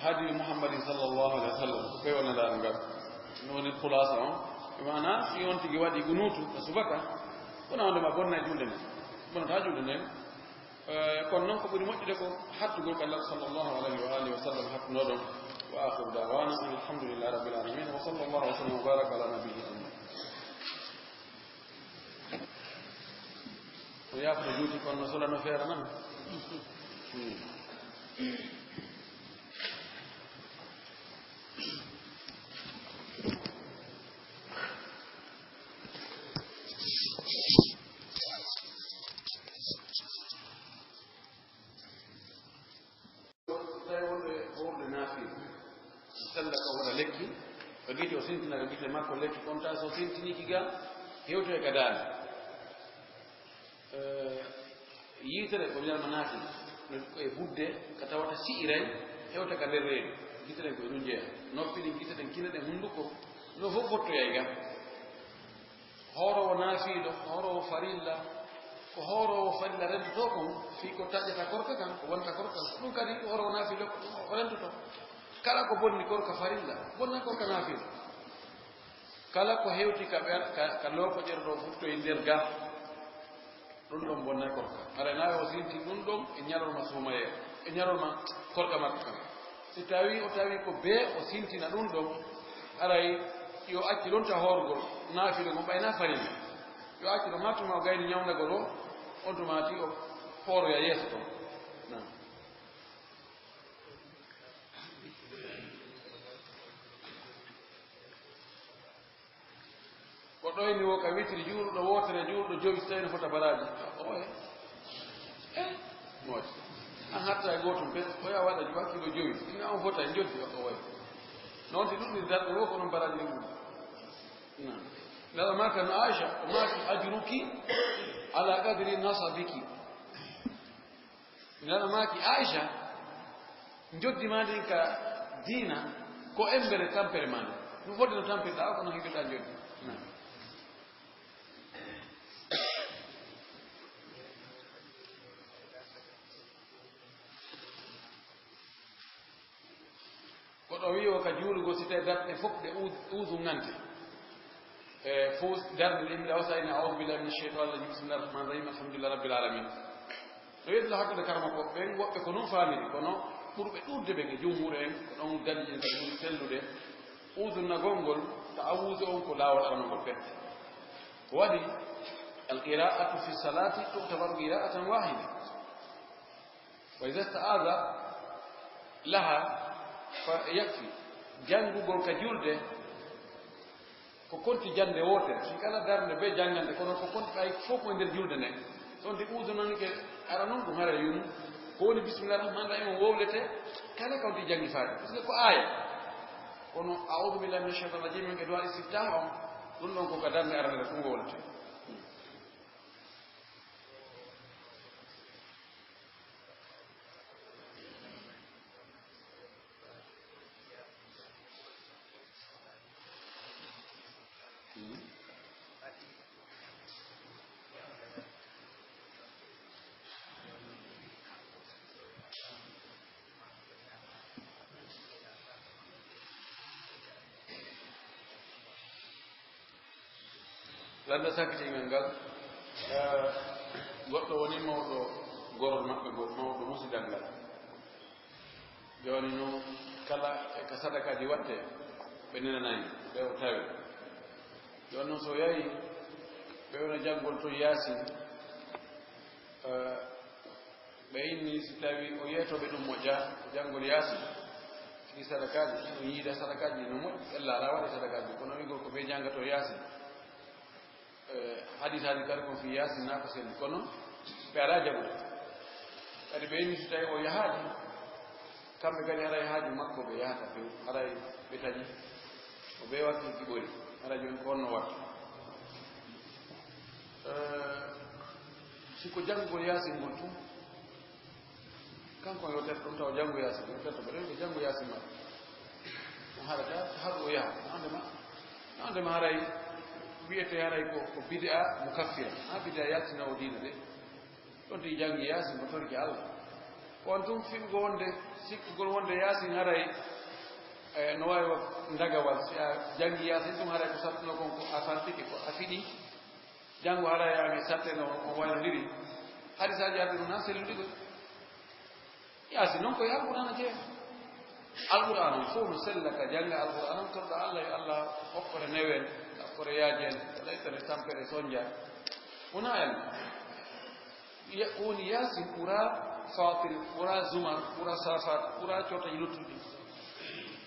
hadi muhammadin sallallahu alaihi wa sallam peewal nelaɗo ngal noni khulasa on bimana si on tigi waɗi gunutu ko subaka wona wondema bonna e julde nden bonnata julde nden kono noon ko ɓuri moƴƴude ko hattugol ko allah sallallahu alaihi wa alihi wa sallam hattunoɗon wa akhiru dawana alhamdulillahi rabbil alamin wa sallallahu wa sallam wa baraka ala nabiyyi to yafto juuti kono no solano feere nan lekki ko gite o sintina ko gite makko lekki comme ça so sintiniki ga hewto e gadani yitere ko wi'ama naati e budde ka tawata si'iray hewta ka nder reedu gite ɗen koye ɗum jeeya noppi ɗin gite ɗen kine ɗen hunnduko no fof fottoyay ga hoorowo naafiiɗo hoorowo farilla ko hoorowo farilla rentoto kon fii ko taƴƴata korka kan ko wonta korka ɗum kadi hoorowo naafiiɗo o rentoto kala ko bonni korka farilla bonna korka naafiiɗo kala ko hewti ka loko ƴerɗo futtoye nder ga ɗum ɗon bonnay korka ara nawe o sinti ɗum ɗon e ñalorma suumaye e ñalorma korka makko kan si tawi o tawi ko bee o sintina ɗum ɗon aray yo acci ɗon ta hoorgol naafiɗo mo ɓayna farilla yo acci ɗo matuma o gayni ñawdagol o on tumati o hooroya yeeso ton ko ɗoyni wo ka witiri juuruɗo wootere juuruɗo jowi so tawino fota baraji oye mooƴ an hatta e gootum pe oya waɗa wakkilo jowi ina on fota e joddi oye noon ti ɗuɗɗi darɗe wo ko noon baraji ɗi ɗum nala maka no aicha o maaki ajruki ala qadri nasabiki nala maaki aicha joddi ma ndin ka diina ko embere tampere ma nde ɗum fodde no tampirɗa o kono hiɓirɗa joddi koɗo wi o ka juulugo si tawi darɗe fof ɗe uudu ŋante e fo darde ɗe mbiɗa wasa ine aoudu billahi min cheitan rajim bisimillahi rahmani rahim alhamdulillah rabbil alamin no yettude hakkude karma ko ɓen woɓɓe ko noon faamiri kono ɓurɓe ɗurde ɓe ke jumhuure en ko ɗon daɗi en kadi ɓuri sellude uudunagol ngol ta awuude on ko laawol aranogol pette ko waɗi alqira'atu fi salati tu'tabaru qira'atan wahida wa ida sta'ada laha fa yakfi janngugol ka julde ko konti jande wootere si kala darnde be janngande kono ko konti ɓay fof koye nder julde nde ɗon de uudunanke ara noon ɗum hara yum ko woni bisimillah rahmani rahim o wowlete kala kawti janngi faade par ce que ko aaya kono aoudu billahi min cheitan rajim en e dowa istiftah on ɗum ɗon koko darnde aranere ɗum wowlete landa sakkitingal ngal goɗɗo woni mawɗo gorol maɓɓe mawɗo musidal ngal joni noon kala e ka sadakaji watte ɓe nenanani ɓe o tawi joni noon so yahi ɓe wona janngol to yaasin ɓe inni si tawi o yeetoɓe ɗum moƴƴa janngol yaasin ɗi sadakaji o yiida sadakaji no moƴƴi ella ala waɗe sadakaji kono wigol ko ɓe janngato yaasin hadis haji kadi kon fi yasin nako selli kono ɓe ala jaɓude kadi ɓe inni so tawi o yahaaji kamɓe kadi haray haaji makko ɓe yahata ɓe haray ɓe taƴi o ɓe watti giɓori hara joni ko honno watta siko janngugol yasin ngol tum kanko yo tet ɗum taw janngu yasin yo tetto ɓeɗen ko janngu yasin maɓɓe o haɗata haɗu o yaha andema haray wiyete haray ko bid'a mukaffira ha bid'a yaltina o diina de ɗon to jangi yasin ko torki Allah on tum fiɓgo wonde sikkugol wonde yasin haray no wawi ndagawal si a jangi yasin ɗum haray ko sattuno kon ko a fantiki ko a fiɗi janngo haray ami satteno o waynodiri hadisaji arde ɗum na selluɗiɗo yasin noon koye alqur'ana jeeya alqur'an on fof no sella ka jannga alqur'an on torɗo Allah yo Allah hokkore newen hokkore yaajen laytane tampere sonja wona en woni yasin ɓura fatil ɓura zumar ɓura safat ɓura cotaji luttuɗi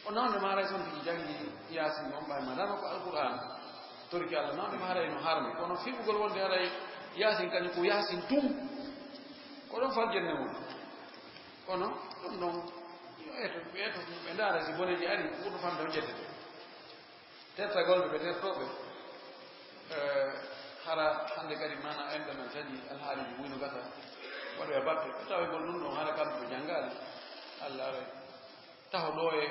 o nawde ma haray son tigi jangi yasin on ɓayma dama ko alqur'an torki Allah nawde ma haray no harmi kono fiɓugol wonde haray yasin kañum ko yasin tum ko ɗon farjenne mum kono ɗum ɗon ɓeeto ɓe ndaara si boneji ari ɓurɗo famde o jettete tettagolɓe ɓe tertoɓe hara hande kadi mana enɗe men taƴi alhaaliji wuyno gata waɗo e batte tawegol ɗum ɗon hara kamɓe ɓe janngaali Allah ara taho ɗo e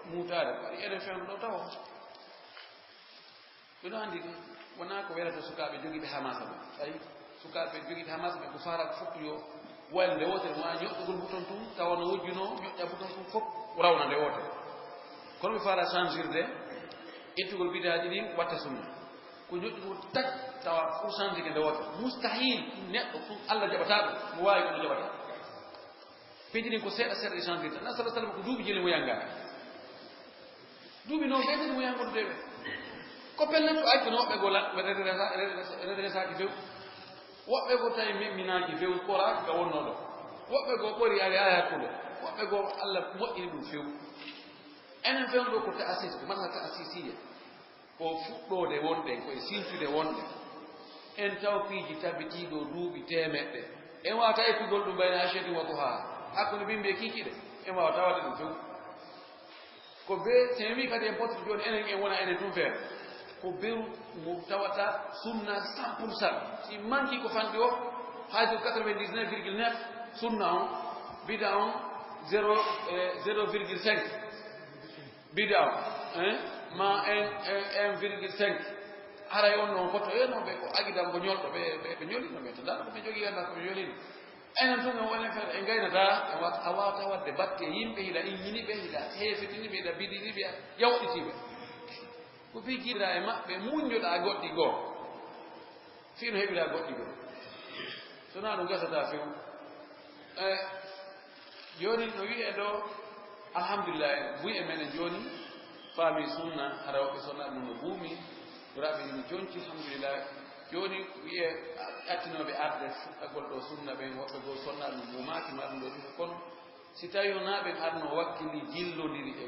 muutade waɗi eɗen fewno ɗo taho ɓeɗo anndi wona ko werata sukaaɓe jogiiɓe hamasa ɓe ayi sukaaɓe jogiiɓe hamasa ɓe ko fara ko fof yo waylo nde wotere wona ñoƴƴugol bouton tum tawa no wojjuno ñoƴƴa bouton tum fof rawna nde wotere kono ɓe fara changirde ittugol bidaji ɗin watta sunna ko ñoƴƴugol tak tawa pour changike nde wotere mustahil neɗɗo ɗum Allah jaɓata ɗum mo wawi kono jaɓata peeji ɗin ko seeɗa seeɗa ɗe changirta na sala sallam ko duuɓi jeli mo yangaka duuɓi noon ɓe kadi mo yangodudeɓe ko pellen to accu no woɓɓe go redresaki few woɓɓe go tawi memminaaki few koraaki ka wonnoo ɗo woɓɓe goo ɓori ari aya hakkude woɓɓe goo Allah moƴƴini ɗum few enen fewn ɗo ko ta'asis ko mata ta'asisiya ko fuɗɗoode wonɗen koye sintude wonɗe en tawfiiji tabitiiɗo duuɓi temeɗɗe en wawata ettugol ɗum bayna acheti wa ko haa hakkude bimɓe kiikiɗe en wawata waɗde ɗum few ko be sen wi kadi en potto jooni enen en wona enen tum feere ko beru mo tawata sunna 100% si manki ko fanɗi o haaju 99,9 sunna on bida on 0,5 bida on ma 1,5 haray on noon potto no ɓe ko agidam ko ñolɗo ɓe ñolino ɓe to dara koɓe jogii ganda koɓe ñolino enen tun en woni feere en gaynata a wawata wadde batte yimɓe hiɗa iññiniɓe hiɗa heefitiniɓe hiɗa bidiniɓe yawɗitiɓe ko fi jiɗira e maɓɓe muñjoɗa goɗɗi goo fino heɓira goɗɗi goo sona ɗum gasata few joni no wiye ɗo alhamdulillah buy e menen joni faami sunna hara woɓɓe sonna ɗum no buumi duraɓe no jonci alhamdulillah joni wiye attinoɓe arde fuɗɗagol ɗo sunna ɓen woɓɓe goo sonna ɗum buumaki ma ɗum ɗo ɗum kono si tawi wonaɓe arno wakkili jillodiri e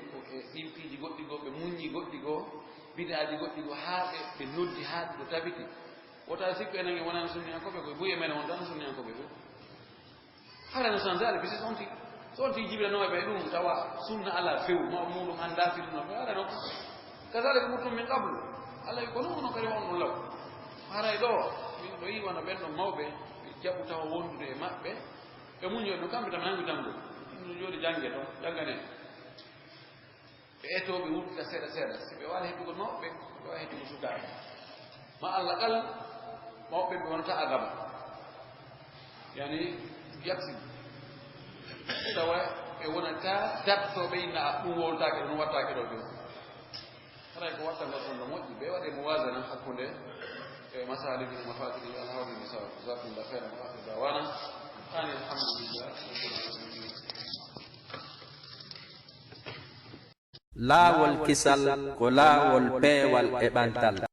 ɗimpiiji goɗɗi goo ɓe muññi goɗɗi goo bidaaji goɗɗi goo haa ɓe noddi haa ɗo tabiti wota sikku enen e wonani sunniyankoɓe koye buye men won tan sunniyankoɓe fof harano sanjade bisi sonti jibranoɓe ɓe ɗum tawa sunna ala few ma muɗum annda filnoɓe harano kasalika murtum min qablu allah wi ko non ono kadi won ɗum law haray ɗo min ɗo yiwano ɓen ɗon mawɓe ɓe jaɓu tawa wondude e maɓɓe ɓe muñoy no kamɓe tam nangi janggo ɗum jooɗi jangge ɗon janggane ɓe etoɓe wurtita seeɗa seeɗa si ɓe wawi hettugol mawɓe ɓe wawi hettugo sukaaɓe ma Allah qal mawɓe ɓe wonata agaba yani yaksi tawa ɓe wonata dabtoɓe inna ɗum woltake ɗo ɗum wattake ɗo ɓe haray ko watta ngal ɗon no moƴƴi ɓe waɗe mowasana hakkude e masaliji mafatiri alhawlini sawa jasakumllah khairan wa akhir dawana ani alhamdulillah laawol kisal ko laawol peewal e ɓantal